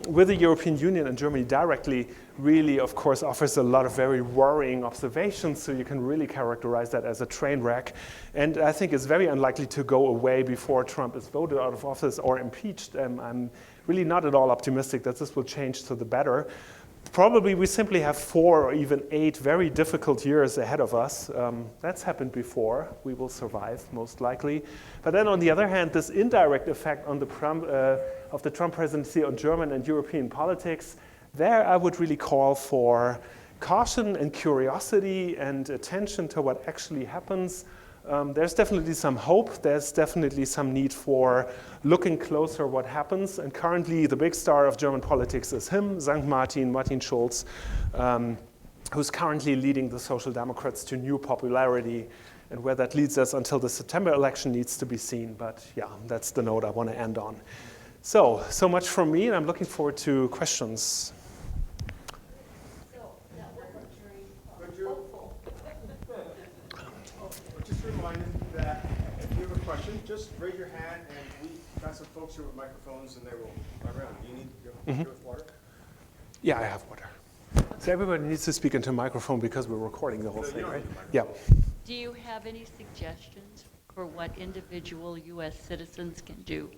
with the European Union and Germany directly, really, of course, offers a lot of very worrying observations. So you can really characterize that as a train wreck. And I think it's very unlikely to go away before Trump is voted out of office or impeached. I'm really not at all optimistic that this will change to the better. Probably we simply have 4 or even 8 very difficult years ahead of us. That's happened before. We will survive, most likely. But then on the other hand, this indirect effect on of the Trump presidency on German and European politics, there I would really call for caution and curiosity and attention to what actually happens. There's definitely some hope. There's definitely some need for looking closer what happens. And currently, the big star of German politics is him, St. Martin Schulz, who's currently leading the Social Democrats to new popularity. And where that leads us until the September election needs to be seen. But yeah, that's the note I want to end on. So much from me, and I'm looking forward to questions. Question, just raise your hand, and we got some folks here with microphones, and they will run around. Do you need with water? Yeah, I have water. So everybody needs to speak into a microphone because we're recording the whole thing, right? Yeah. Do you have any suggestions for what individual U.S. citizens can do?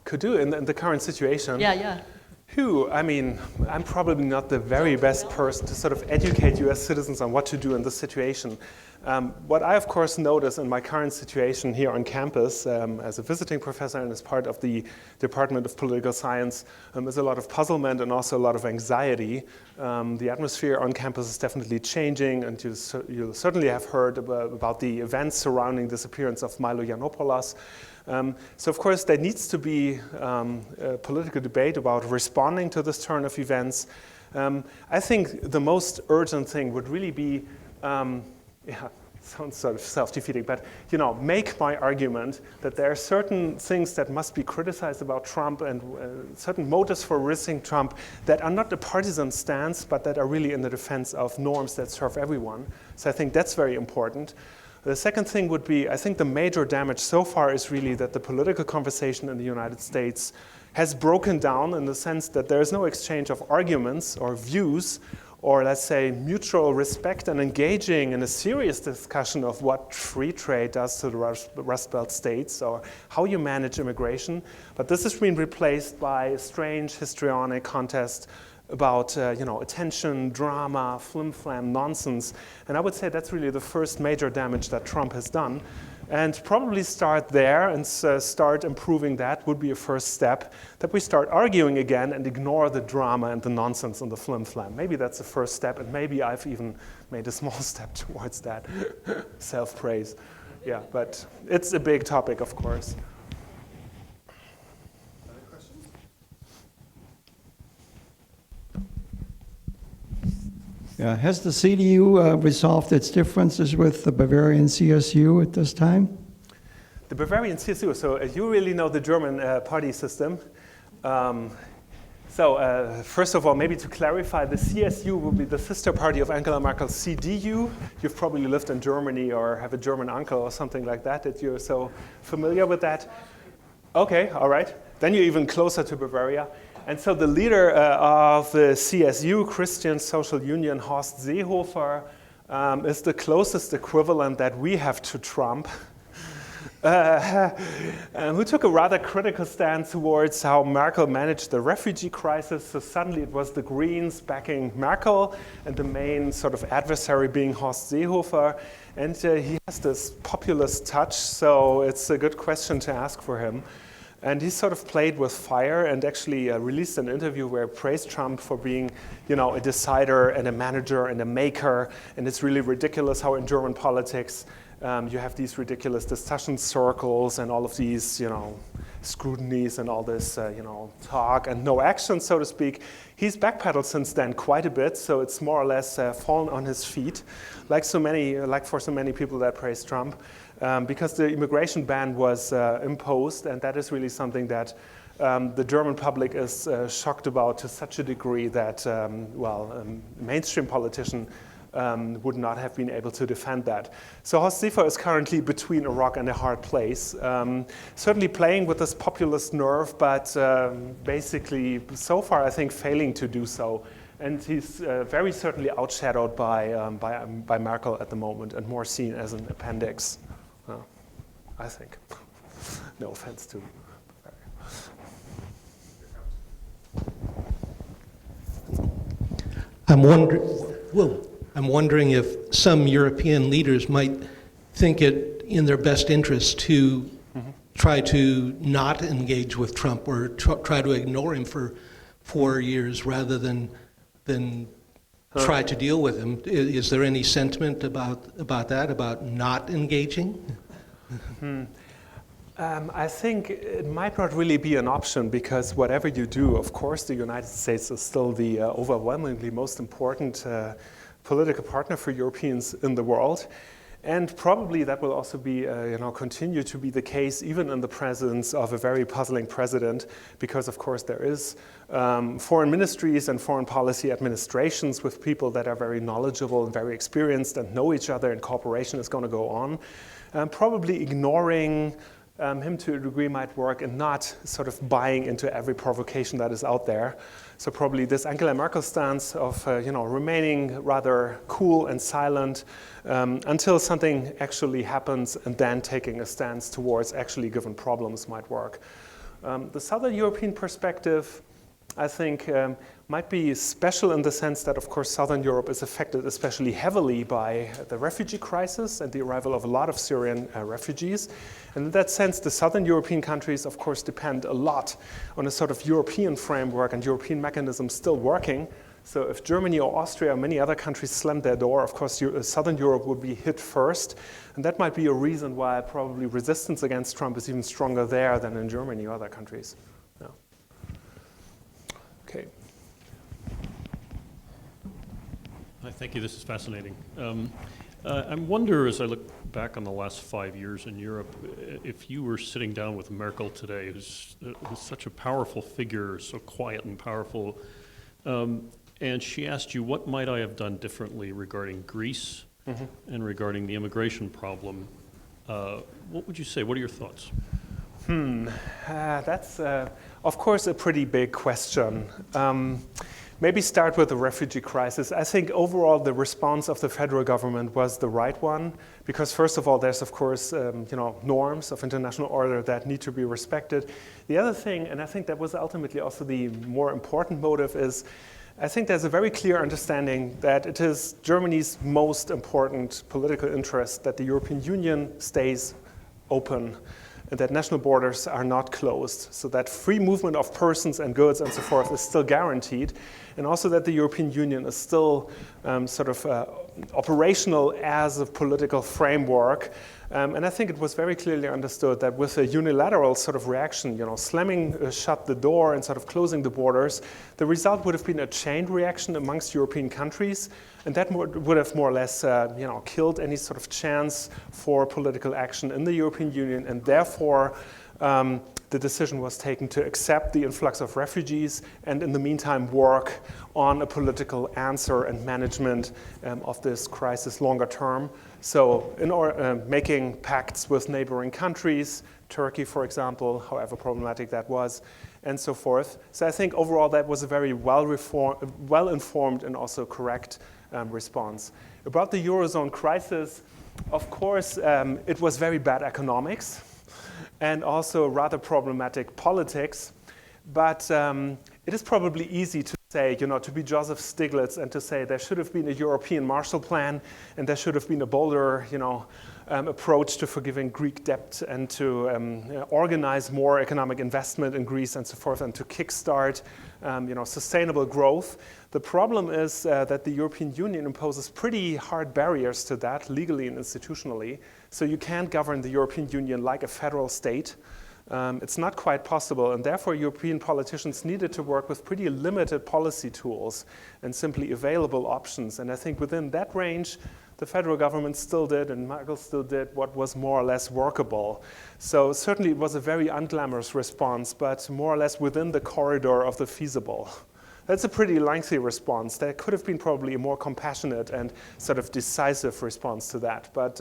Could do in the current situation? Yeah. I mean, I'm probably not the very best person to sort of educate U.S. citizens on what to do in this situation. What I, of course, notice in my current situation here on campus as a visiting professor and as part of the Department of Political Science is a lot of puzzlement and also a lot of anxiety. The atmosphere on campus is definitely changing, and you certainly have heard about the events surrounding the disappearance of Milo Yiannopoulos. So, of course, there needs to be a political debate about responding to this turn of events. I think the most urgent thing would really be sounds sort of self-defeating, but make my argument that there are certain things that must be criticized about Trump and certain motives for resisting Trump that are not a partisan stance, but that are really in the defense of norms that serve everyone. So I think that's very important. The second thing would be, I think the major damage so far is really that the political conversation in the United States has broken down in the sense that there is no exchange of arguments or views, or let's say mutual respect and engaging in a serious discussion of what free trade does to the Rust Belt states or how you manage immigration. But this has been replaced by a strange histrionic contest about attention, drama, flim-flam, nonsense. And I would say that's really the first major damage that Trump has done. And probably start there and start improving that would be a first step, that we start arguing again and ignore the drama and the nonsense and the flim-flam. Maybe that's the first step, and maybe I've even made a small step towards that. Self-praise. Yeah, but it's a big topic, of course. Other questions? Yeah, has the CDU resolved its differences with the Bavarian CSU at this time? The Bavarian CSU, so you really know the German party system. First of all, maybe to clarify, the CSU will be the sister party of Angela Merkel's CDU. You've probably lived in Germany or have a German uncle or something like that you're so familiar with that. Okay, all right. Then you're even closer to Bavaria. And so the leader of the CSU, Christian Social Union, Horst Seehofer, is the closest equivalent that we have to Trump, who took a rather critical stance towards how Merkel managed the refugee crisis. So suddenly it was the Greens backing Merkel and the main sort of adversary being Horst Seehofer. And he has this populist touch, so it's a good question to ask for him. And he sort of played with fire and actually released an interview where he praised Trump for being, a decider and a manager and a maker. And it's really ridiculous how in German politics you have these ridiculous discussion circles and all of these, scrutinies and all this, talk and no action, so to speak. He's backpedaled since then quite a bit, so it's more or less fallen on his feet, like for so many people that praise Trump. Because the immigration ban was imposed, and that is really something that the German public is shocked about to such a degree that, a mainstream politician would not have been able to defend that. So Horst Seehofer is currently between a rock and a hard place, certainly playing with this populist nerve, but basically so far I think failing to do so. And he's very certainly outshadowed by Merkel at the moment and more seen as an appendix. I think. No offense to Bavaria. I'm wondering if some European leaders might think it in their best interest to try to not engage with Trump or try to ignore him for 4 years rather than try to deal with him. Is there any sentiment about that, about not engaging? I think it might not really be an option because whatever you do, of course, the United States is still the overwhelmingly most important political partner for Europeans in the world. And probably that will also be, continue to be the case even in the presence of a very puzzling president, because of course there is foreign ministries and foreign policy administrations with people that are very knowledgeable and very experienced and know each other, and cooperation is going to go on. Probably ignoring him to a degree might work, and not sort of buying into every provocation that is out there. So probably this Angela Merkel stance of remaining rather cool and silent until something actually happens, and then taking a stance towards actually given problems might work. The Southern European perspective, I think, might be special in the sense that, of course, Southern Europe is affected especially heavily by the refugee crisis and the arrival of a lot of Syrian refugees. And in that sense, the Southern European countries, of course, depend a lot on a sort of European framework and European mechanisms still working. So if Germany or Austria or many other countries slam their door, of course, Southern Europe would be hit first. And that might be a reason why probably resistance against Trump is even stronger there than in Germany or other countries. Yeah. Okay. Hi, thank you. This is fascinating. I wonder, as I look back on the last 5 years in Europe, if you were sitting down with Merkel today, who's such a powerful figure, so quiet and powerful, and she asked you, what might I have done differently regarding Greece and regarding the immigration problem? What would you say? What are your thoughts? That's, of course, a pretty big question. Maybe start with the refugee crisis. I think overall the response of the federal government was the right one, because first of all, there's of course norms of international order that need to be respected. The other thing, and I think that was ultimately also the more important motive, is I think there's a very clear understanding that it is Germany's most important political interest that the European Union stays open and that national borders are not closed, so that free movement of persons and goods and so forth is still guaranteed, and also that the European Union is still operational as a political framework. And I think it was very clearly understood that with a unilateral sort of reaction, slamming shut the door and sort of closing the borders, the result would have been a chain reaction amongst European countries, and that would have more or less killed any sort of chance for political action in the European Union, and therefore the decision was taken to accept the influx of refugees and in the meantime work on a political answer and management of this crisis longer term. So making pacts with neighboring countries, Turkey, for example, however problematic that was, and so forth. So I think overall that was a very well-informed and also correct response. About the Eurozone crisis, of course, it was very bad economics and also rather problematic politics. But it is probably easy to say, to be Joseph Stiglitz and to say there should have been a European Marshall Plan and there should have been a bolder, approach to forgiving Greek debt and to organize more economic investment in Greece and so forth and to kickstart, sustainable growth. The problem is that the European Union imposes pretty hard barriers to that legally and institutionally. So you can't govern the European Union like a federal state. It's not quite possible, and therefore European politicians needed to work with pretty limited policy tools and simply available options. And I think within that range, the federal government still did, and Merkel still did, what was more or less workable. So certainly it was a very unglamorous response, but more or less within the corridor of the feasible. That's a pretty lengthy response. There could have been probably a more compassionate and sort of decisive response to that. But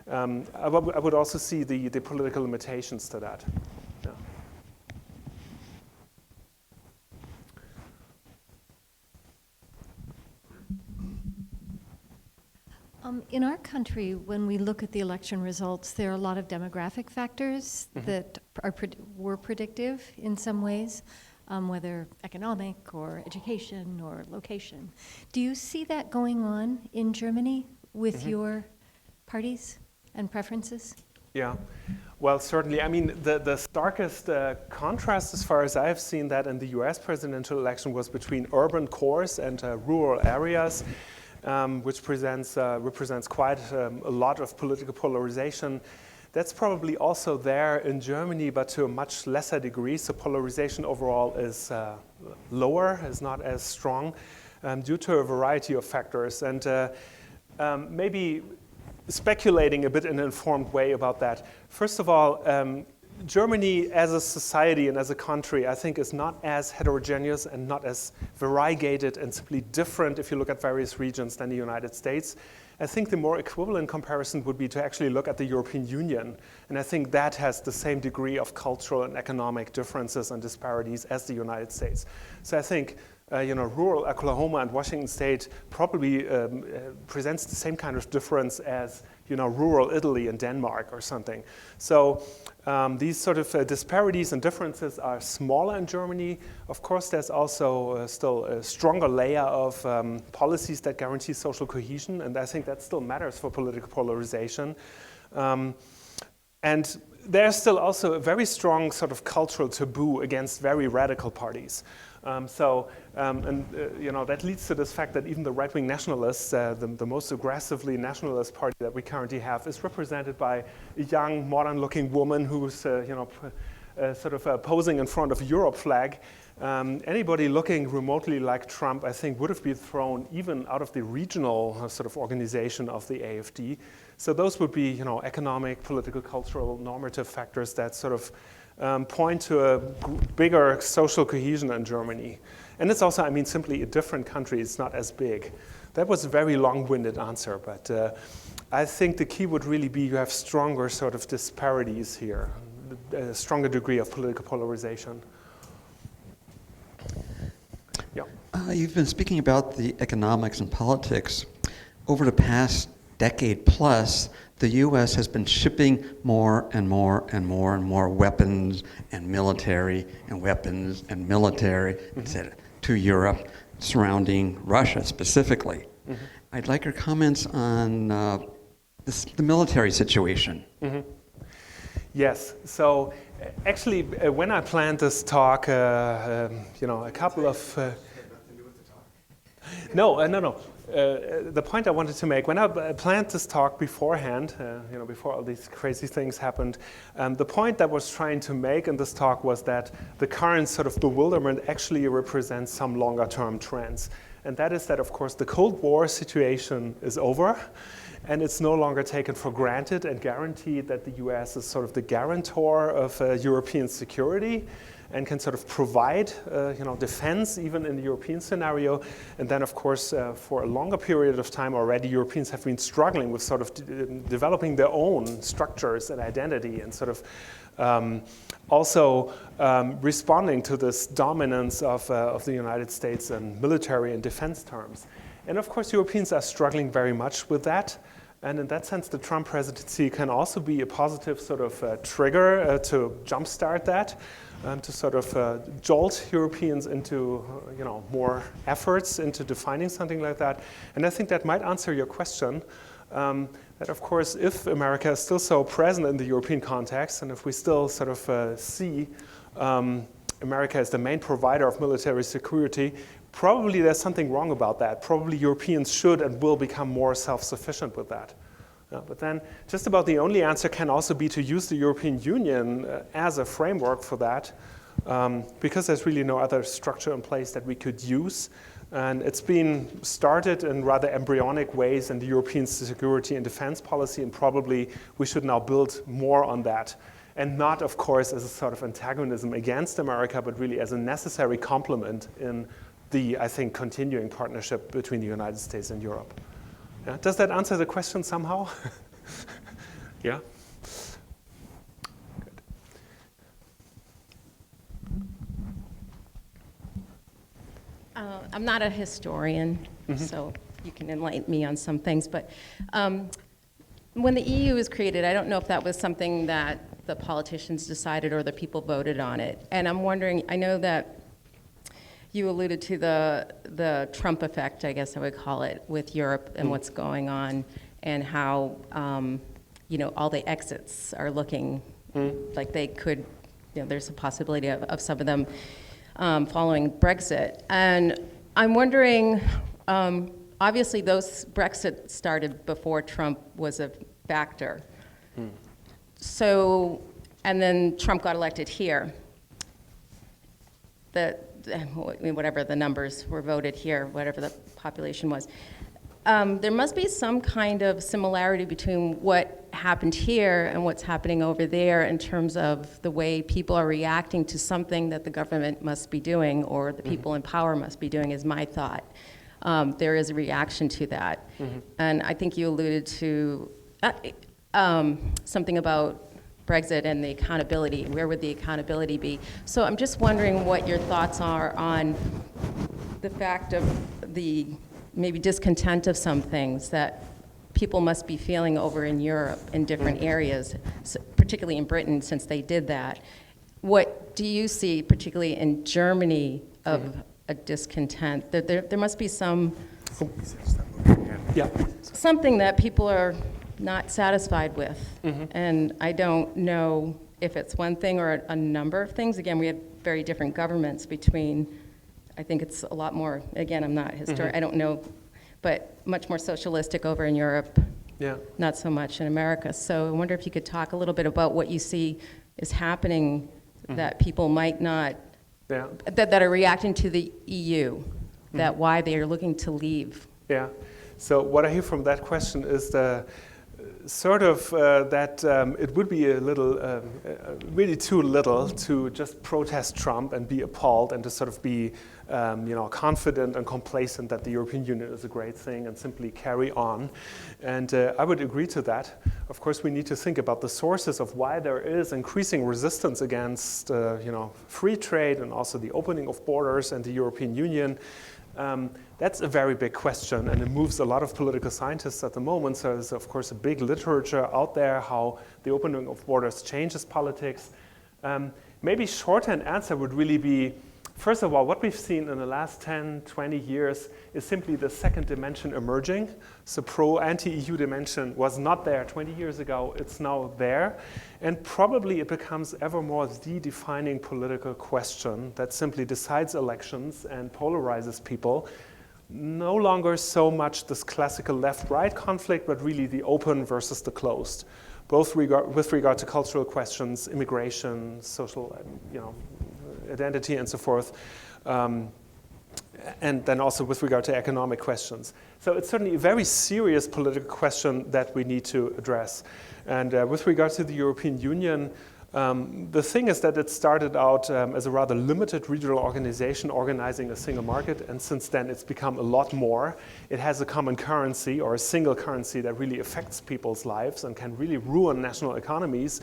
I would also see the political limitations to that. Yeah. In our country, when we look at the election results, there are a lot of demographic factors that were predictive in some ways, whether economic or education or location. Do you see that going on in Germany with your parties and preferences? Yeah, well, certainly. I mean, the starkest contrast, as far as I have seen that in the US presidential election, was between urban cores and rural areas, which represents quite a lot of political polarization. That's probably also there in Germany, but to a much lesser degree. So polarization overall is lower, is not as strong, due to a variety of factors. And maybe speculating a bit in an informed way about that. First of all, Germany as a society and as a country, I think, is not as heterogeneous and not as variegated and simply different if you look at various regions than the United States. I think the more equivalent comparison would be to actually look at the European Union. And I think that has the same degree of cultural and economic differences and disparities as the United States. So I think rural Oklahoma and Washington State probably presents the same kind of difference as rural Italy and Denmark or something. So these sort of disparities and differences are smaller in Germany. Of course, there's also still a stronger layer of policies that guarantee social cohesion, and I think that still matters for political polarization. And there's still also a very strong sort of cultural taboo against very radical parties. That leads to this fact that even the right-wing nationalists, the most aggressively nationalist party that we currently have, is represented by a young, modern-looking woman who's, sort of posing in front of a Europe flag. Anybody looking remotely like Trump, I think, would have been thrown even out of the regional sort of organization of the AfD. So those would be, economic, political, cultural, normative factors that sort of point to a bigger social cohesion in Germany. And it's also, simply a different country. It's not as big. That was a very long-winded answer, but I think the key would really be you have stronger sort of disparities here, a stronger degree of political polarization. Yeah. You've been speaking about the economics and politics. Over the past decade plus, the U.S. has been shipping more and more and more and more weapons and military and weapons and military, etc., to Europe, surrounding Russia specifically. I'd like your comments on the military situation. Yes. So actually, when I planned this talk, a couple of... No. The point I wanted to make, when I planned this talk beforehand, before all these crazy things happened, the point that I was trying to make in this talk was that the current sort of bewilderment actually represents some longer-term trends. And that is that, of course, the Cold War situation is over, and it's no longer taken for granted and guaranteed that the US is sort of the guarantor of European security and can sort of provide defense even in the European scenario. And then, of course, for a longer period of time already, Europeans have been struggling with sort of developing their own structures and identity and sort of also responding to this dominance of the United States in military and defense terms. And of course, Europeans are struggling very much with that. And in that sense, the Trump presidency can also be a positive sort of trigger to jumpstart that, to sort of jolt Europeans into more efforts into defining something like that. And I think that might answer your question. That of course, if America is still so present in the European context, and if we still sort of see America as the main provider of military security, probably there's something wrong about that. Probably Europeans should and will become more self-sufficient with that. But then just about the only answer can also be to use the European Union as a framework for that, because there's really no other structure in place that we could use. And it's been started in rather embryonic ways in the European security and defense policy, and probably we should now build more on that. And not, of course, as a sort of antagonism against America, but really as a necessary complement in the, I think, continuing partnership between the United States and Europe. Yeah? Does that answer the question somehow? Yeah? Good. I'm not a historian, so you can enlighten me on some things, but when the EU was created, I don't know if that was something that the politicians decided or the people voted on it. And I'm wondering, I know that you alluded to the Trump effect, I guess I would call it, with Europe and what's going on, and how all the exits are looking like they could, there's a possibility of some of them following Brexit. And I'm wondering, obviously those Brexit started before Trump was a factor. So, and then Trump got elected here. Whatever the numbers were voted here, whatever the population was. There must be some kind of similarity between what happened here and what's happening over there in terms of the way people are reacting to something that the government must be doing or the people in power must be doing, is my thought. There is a reaction to that. And I think you alluded to something about Brexit and the accountability. Where would the accountability be? So I'm just wondering what your thoughts are on the fact of the maybe discontent of some things that people must be feeling over in Europe in different areas, particularly in Britain since they did that. What do you see, particularly in Germany, of a discontent? There must be some something that people are not satisfied with. And I don't know if it's one thing or a number of things. Again, we have very different governments between, I think it's a lot more, again, I'm not historian, I don't know, but much more socialistic over in Europe, not so much in America. So I wonder if you could talk a little bit about what you see is happening that people might not, that are reacting to the EU, that why they are looking to leave. Yeah. So what I hear from that question is the sort of that it would be a little, really too little to just protest Trump and be appalled and to sort of be, confident and complacent that the European Union is a great thing and simply carry on. And I would agree to that. Of course, we need to think about the sources of why there is increasing resistance against, free trade and also the opening of borders and the European Union. That's a very big question, and it moves a lot of political scientists at the moment. So there's, of course, a big literature out there how the opening of borders changes politics. Maybe shorthand answer would really be, first of all, what we've seen in the last 10, 20 years is simply the second dimension emerging. So pro-anti-EU dimension was not there 20 years ago. It's now there. And probably it becomes ever more the defining political question that simply decides elections and polarizes people. No longer so much this classical left-right conflict, but really the open versus the closed, both with regard to cultural questions, immigration, social, identity, and so forth, and then also with regard to economic questions. So it's certainly a very serious political question that we need to address. And with regard to the European Union, the thing is that it started out as a rather limited regional organization organizing a single market, and since then it's become a lot more. It has a common currency or a single currency that really affects people's lives and can really ruin national economies.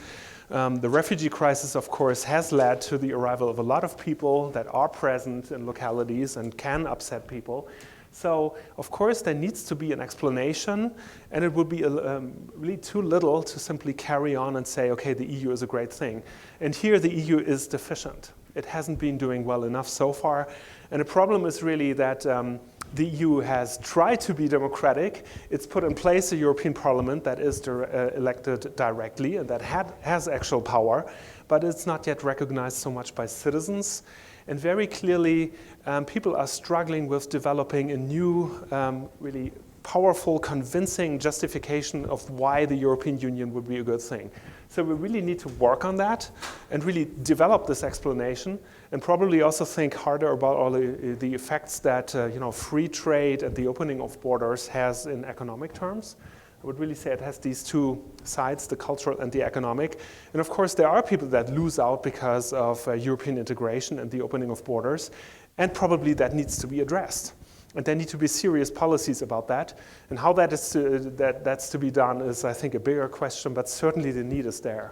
The refugee crisis, of course, has led to the arrival of a lot of people that are present in localities and can upset people. So, of course, there needs to be an explanation, and it would be really too little to simply carry on and say, okay, the EU is a great thing. And here the EU is deficient. It hasn't been doing well enough so far. And the problem is really that the EU has tried to be democratic. It's put in place a European Parliament that is elected directly and that has actual power, but it's not yet recognized so much by citizens. And very clearly, people are struggling with developing a new, really powerful, convincing justification of why the European Union would be a good thing. So we really need to work on that and really develop this explanation, and probably also think harder about all the effects that free trade and the opening of borders has in economic terms. I would really say it has these two sides, the cultural and the economic. And of course, there are people that lose out because of European integration and the opening of borders, and probably that needs to be addressed. And there need to be serious policies about that. And how that's to be done is, I think, a bigger question, but certainly the need is there.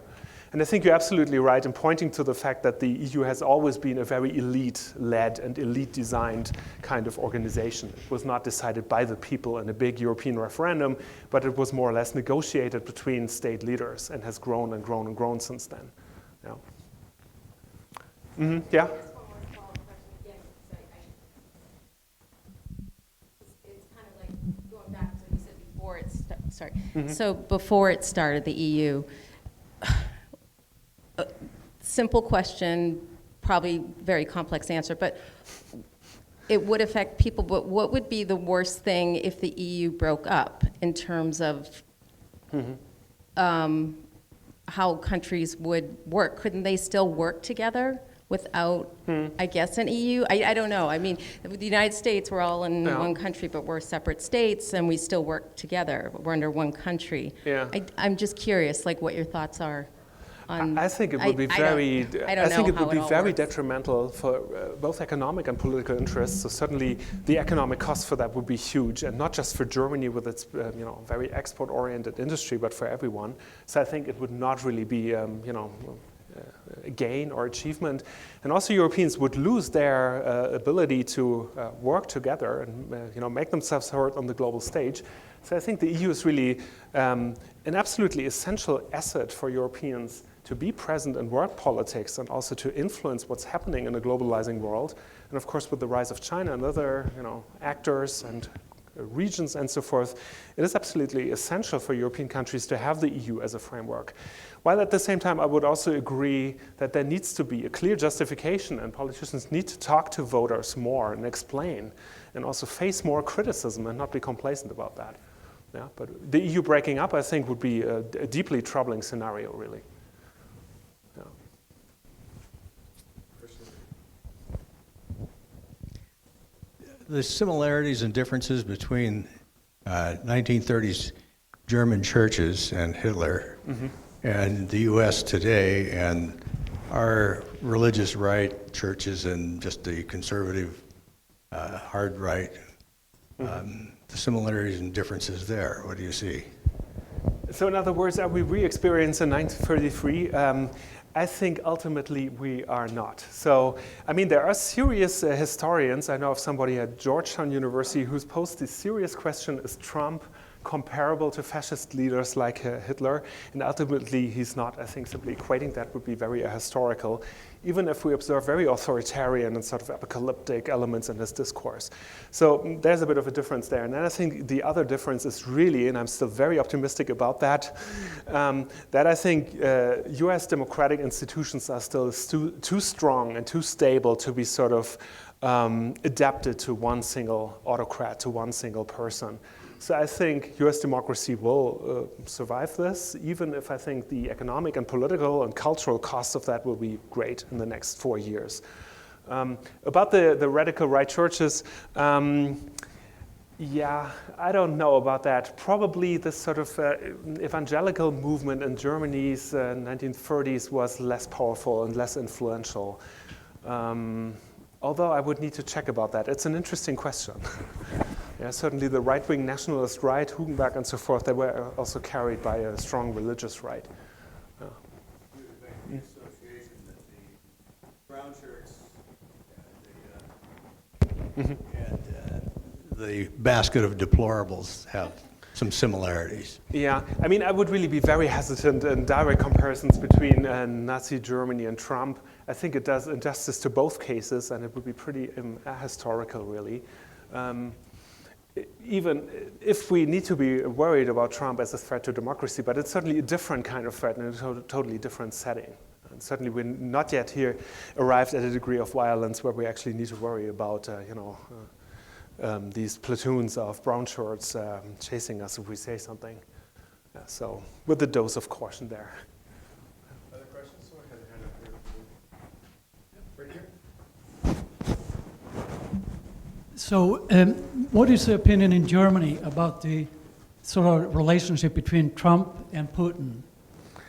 And I think you're absolutely right in pointing to the fact that the EU has always been a very elite-led and elite-designed kind of organization. It was not decided by the people in a big European referendum, but it was more or less negotiated between state leaders and has grown and grown and grown since then. Yeah. Mm-hmm. Yeah? So before it started, the EU, simple question, probably very complex answer, but it would affect people, but what would be the worst thing if the EU broke up in terms of how countries would work? Couldn't they still work together without, I guess, an EU? I don't know. I mean, the United States, we're all in one country, but we're separate states, and we still work together. We're under one country. Yeah. I'm just curious, like, what your thoughts are on. I think it would be very. I think it would be very detrimental for both economic and political interests. So certainly, the economic cost for that would be huge, and not just for Germany with its very export-oriented industry, but for everyone. So I think it would not really be gain or achievement. And also Europeans would lose their ability to work together and make themselves heard on the global stage. So I think the EU is really an absolutely essential asset for Europeans to be present in world politics and also to influence what's happening in a globalizing world. And of course, with the rise of China and other actors and regions and so forth, it is absolutely essential for European countries to have the EU as a framework. While at the same time, I would also agree that there needs to be a clear justification, and politicians need to talk to voters more and explain, and also face more criticism and not be complacent about that. Yeah, but the EU breaking up, I think, would be a deeply troubling scenario, really. Yeah. The similarities and differences between 1930s German churches and Hitler and the U.S. today and our religious right churches and just the conservative hard right, the similarities and differences there. What do you see? So in other words, are we re-experiencing 1933? I think ultimately we are not. So, I mean, there are serious historians. I know of somebody at Georgetown University who's posed the serious question, is Trump comparable to fascist leaders like Hitler? And ultimately he's not. I think simply equating that would be very historical, even if we observe very authoritarian and sort of apocalyptic elements in his discourse. So there's a bit of a difference there. And then I think the other difference is really, and I'm still very optimistic about that, that I think US democratic institutions are still too strong and too stable to be sort of adapted to one single autocrat, to one single person. So I think US democracy will survive this, even if I think the economic and political and cultural costs of that will be great in the next 4 years. About the radical right churches, yeah, I don't know about that. Probably this sort of evangelical movement in Germany's 1930s was less powerful and less influential. Although I would need to check about that. It's an interesting question. Yeah, certainly the right-wing nationalist right, Hugenberg and so forth, they were also carried by a strong religious right. The association that the brown shirts and the basket of deplorables have some similarities. Yeah, I mean, I would really be very hesitant in direct comparisons between Nazi Germany and Trump. I think it does injustice to both cases, and it would be pretty historical, really. Even if we need to be worried about Trump as a threat to democracy, but it's certainly a different kind of threat in a totally different setting. And certainly we're not yet here arrived at a degree of violence where we actually need to worry about, these platoons of brown shirts chasing us if we say something. So with a dose of caution there. Other questions? Someone had a hand up here. Right here. So what is the opinion in Germany about the sort of relationship between Trump and Putin?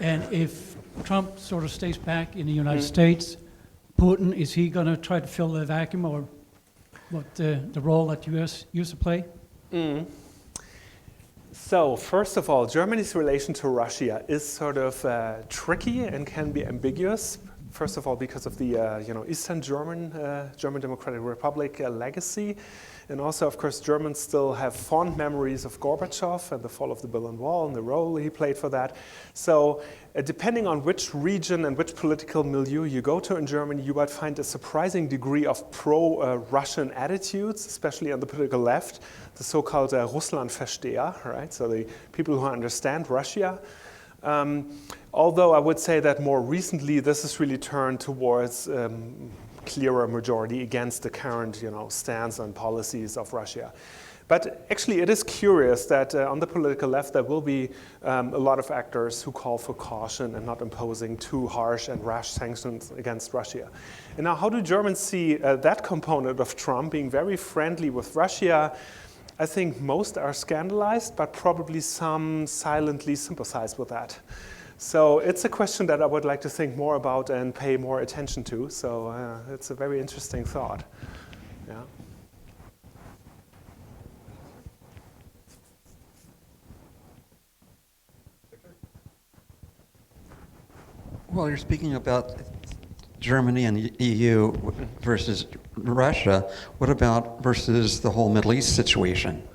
And if Trump sort of stays back in the United States, Putin, is he going to try to fill the vacuum, or what the role that U.S. used to play? So first of all, Germany's relation to Russia is sort of tricky and can be ambiguous. First of all, because of the Eastern German Democratic Republic legacy, and also, of course, Germans still have fond memories of Gorbachev and the fall of the Berlin Wall and the role he played for that. So, depending on which region and which political milieu you go to in Germany, you might find a surprising degree of pro-Russian attitudes, especially on the political left, the so-called Russlandversteher, right? So the people who understand Russia. Although I would say that more recently this has really turned towards clearer majority against the current stance and policies of Russia. But actually it is curious that on the political left there will be a lot of actors who call for caution and not imposing too harsh and rash sanctions against Russia. And now how do Germans see that component of Trump being very friendly with Russia? I think most are scandalized, but probably some silently sympathize with that. So it's a question that I would like to think more about and pay more attention to. So it's a very interesting thought. Yeah. Well, you're speaking about Germany and EU versus Russia. What about versus the whole Middle East situation?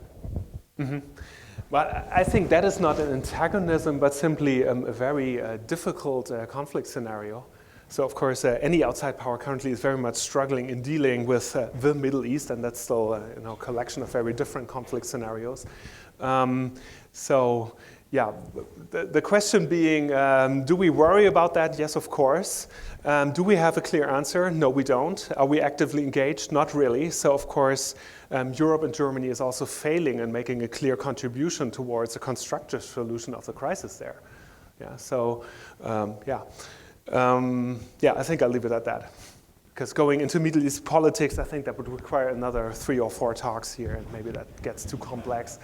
Well, I think that is not an antagonism, but simply a very difficult conflict scenario. So, of course, any outside power currently is very much struggling in dealing with the Middle East, and that's still a collection of very different conflict scenarios. So, yeah, the question being, do we worry about that? Yes, of course. Do we have a clear answer? No, we don't. Are we actively engaged? Not really. So, of course, Europe and Germany is also failing in making a clear contribution towards a constructive solution of the crisis there. Yeah. So, I think I'll leave it at that. Because going into Middle East politics, I think that would require another 3 or 4 talks here, and maybe that gets too complex.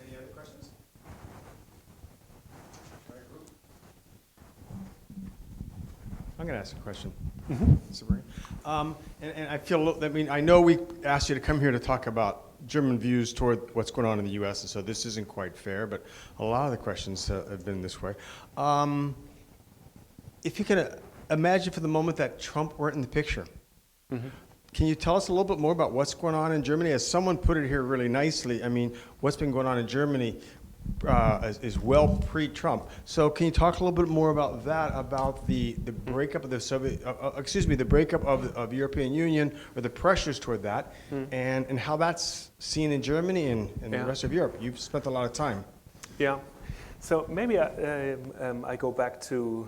Any other questions? I'm going to ask a question. Sabrina. And I feel, I know we asked you to come here to talk about German views toward what's going on in the U.S., and so this isn't quite fair, but a lot of the questions have been this way. If you can imagine for the moment that Trump weren't in the picture, can you tell us a little bit more about what's going on in Germany? As someone put it here really nicely, I mean, what's been going on in Germany is well pre-Trump. So can you talk a little bit more about that, about the breakup of the Soviet, the breakup of the European Union, or the pressures toward that, and how that's seen in Germany and the rest of Europe? You've spent a lot of time. Yeah. So maybe I go back to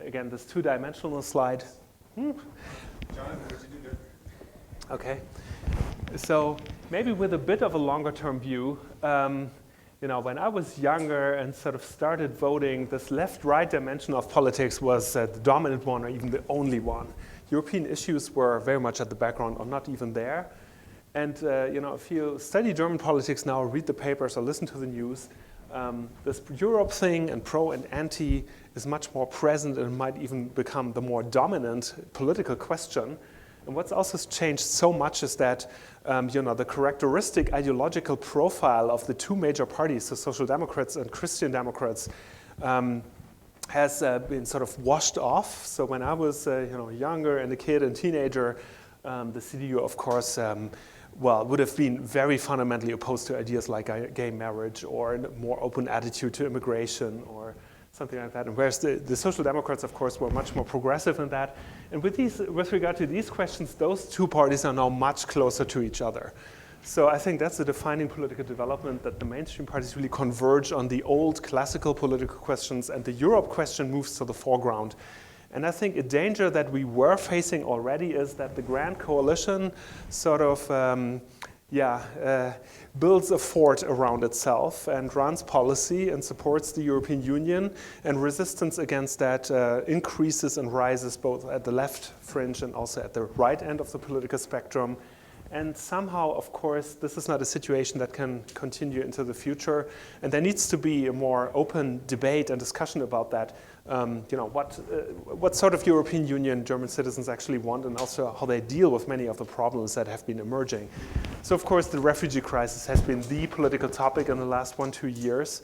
again, this 2-dimensional slide. Jonathan, what did you do there? Okay. So maybe with a bit of a longer term view, when I was younger and sort of started voting, this left-right dimension of politics was the dominant one, or even the only one. European issues were very much at the background, or not even there. And if you study German politics now, read the papers or listen to the news, this Europe thing and pro and anti is much more present and might even become the more dominant political question. And what's also changed so much is that the characteristic ideological profile of the 2 major parties, the Social Democrats and Christian Democrats, has been sort of washed off. So when I was younger and a kid and teenager, the CDU, of course, would have been very fundamentally opposed to ideas like gay marriage or a more open attitude to immigration or something like that. And whereas the Social Democrats, of course, were much more progressive in that. And with regard to these questions, those 2 parties are now much closer to each other. So I think that's a defining political development, that the mainstream parties really converge on the old classical political questions, and the Europe question moves to the foreground. And I think a danger that we were facing already is that the Grand Coalition sort of builds a fort around itself and runs policy and supports the European Union, and resistance against that increases and rises both at the left fringe and also at the right end of the political spectrum. And somehow, of course, this is not a situation that can continue into the future, and there needs to be a more open debate and discussion about that. What sort of European Union German citizens actually want, and also how they deal with many of the problems that have been emerging. So, of course, the refugee crisis has been the political topic in the last 1-2 years.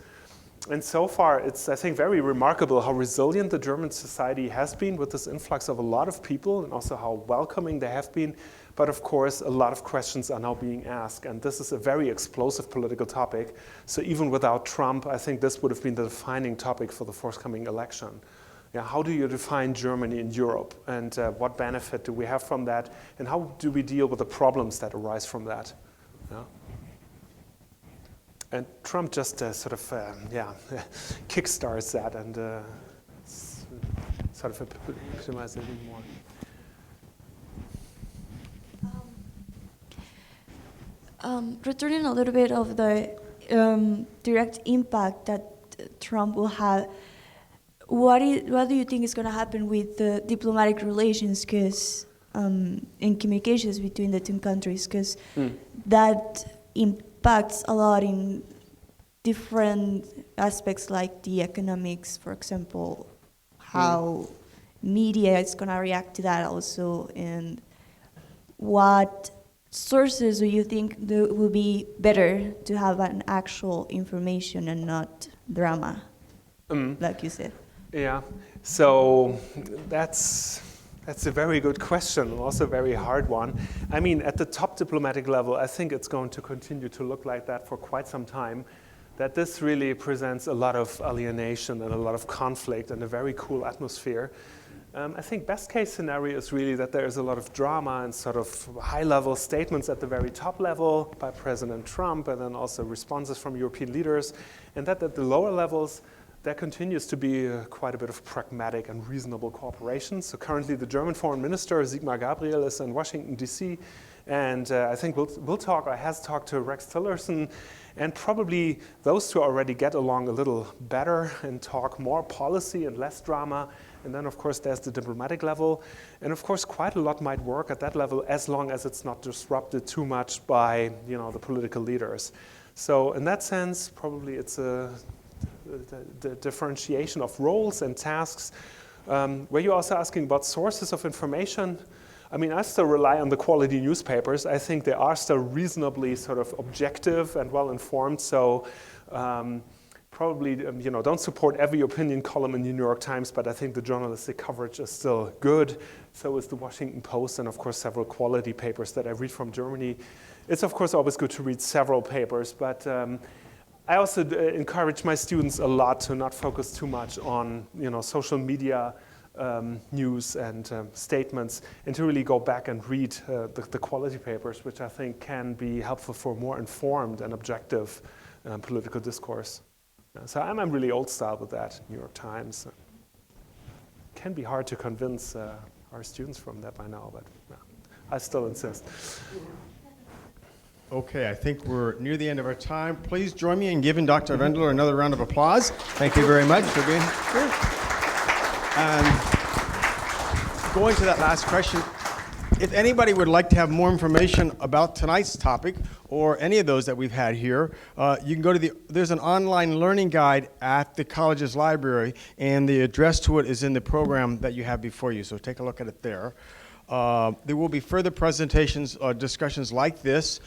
And so far, it's, I think, very remarkable how resilient the German society has been with this influx of a lot of people, and also how welcoming they have been. But of course, a lot of questions are now being asked, and this is a very explosive political topic. So even without Trump, I think this would have been the defining topic for the forthcoming election. Yeah, how do you define Germany in Europe, and what benefit do we have from that, and how do we deal with the problems that arise from that? Yeah. And Trump just kickstarts that and sort of epitomizes it even more. Returning a little bit of the direct impact that Trump will have, what do you think is going to happen with the diplomatic relations, because in communications between the 2 countries, because that impacts a lot in different aspects, like the economics, for example, how media is going to react to that also, and what sources do you think will be better to have an actual information and not drama? like you said? Yeah, so that's a very good question, also a very hard one. I mean, at the top diplomatic level, I think it's going to continue to look like that for quite some time, that this really presents a lot of alienation and a lot of conflict and a very cool atmosphere. I think best case scenario is really that there is a lot of drama and sort of high-level statements at the very top level by President Trump, and then also responses from European leaders, and that at the lower levels, there continues to be quite a bit of pragmatic and reasonable cooperation. So currently the German foreign minister, Sigmar Gabriel, is in Washington, D.C., and I think will talk, or has talked to Rex Tillerson, and probably those two already get along a little better and talk more policy and less drama. And then, of course, there's the diplomatic level. And of course, quite a lot might work at that level as long as it's not disrupted too much by, the political leaders. So in that sense, probably it's the differentiation of roles and tasks. Were you also asking about sources of information? I mean, I still rely on the quality newspapers. I think they are still reasonably sort of objective and well-informed. So probably, don't support every opinion column in the New York Times, but I think the journalistic coverage is still good. So is the Washington Post, and of course several quality papers that I read from Germany. It's of course always good to read several papers, but I also encourage my students a lot to not focus too much on, social media news and statements, and to really go back and read the quality papers, which I think can be helpful for more informed and objective political discourse. So I'm really old style with that, New York Times. Can be hard to convince our students from that by now, but I still insist. Okay, I think we're near the end of our time. Please join me in giving Dr. Wendler another round of applause. Thank you very much for being here. And going to that last question, if anybody would like to have more information about tonight's topic or any of those that we've had here, you can go to there's an online learning guide at the college's library, and the address to it is in the program that you have before you, so take a look at it there. There will be further presentations or discussions like this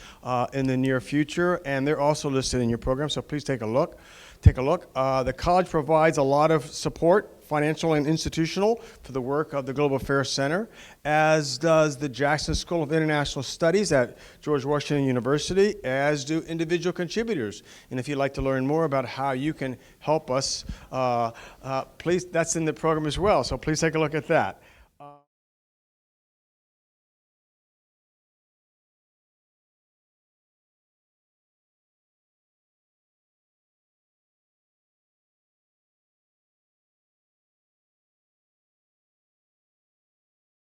in the near future, and they're also listed in your program, so please take a look. The college provides a lot of support, financial and institutional, for the work of the Global Affairs Center, as does the Jackson School of International Studies at George Washington University, as do individual contributors. And if you'd like to learn more about how you can help us, please, that's in the program as well, so please take a look at that.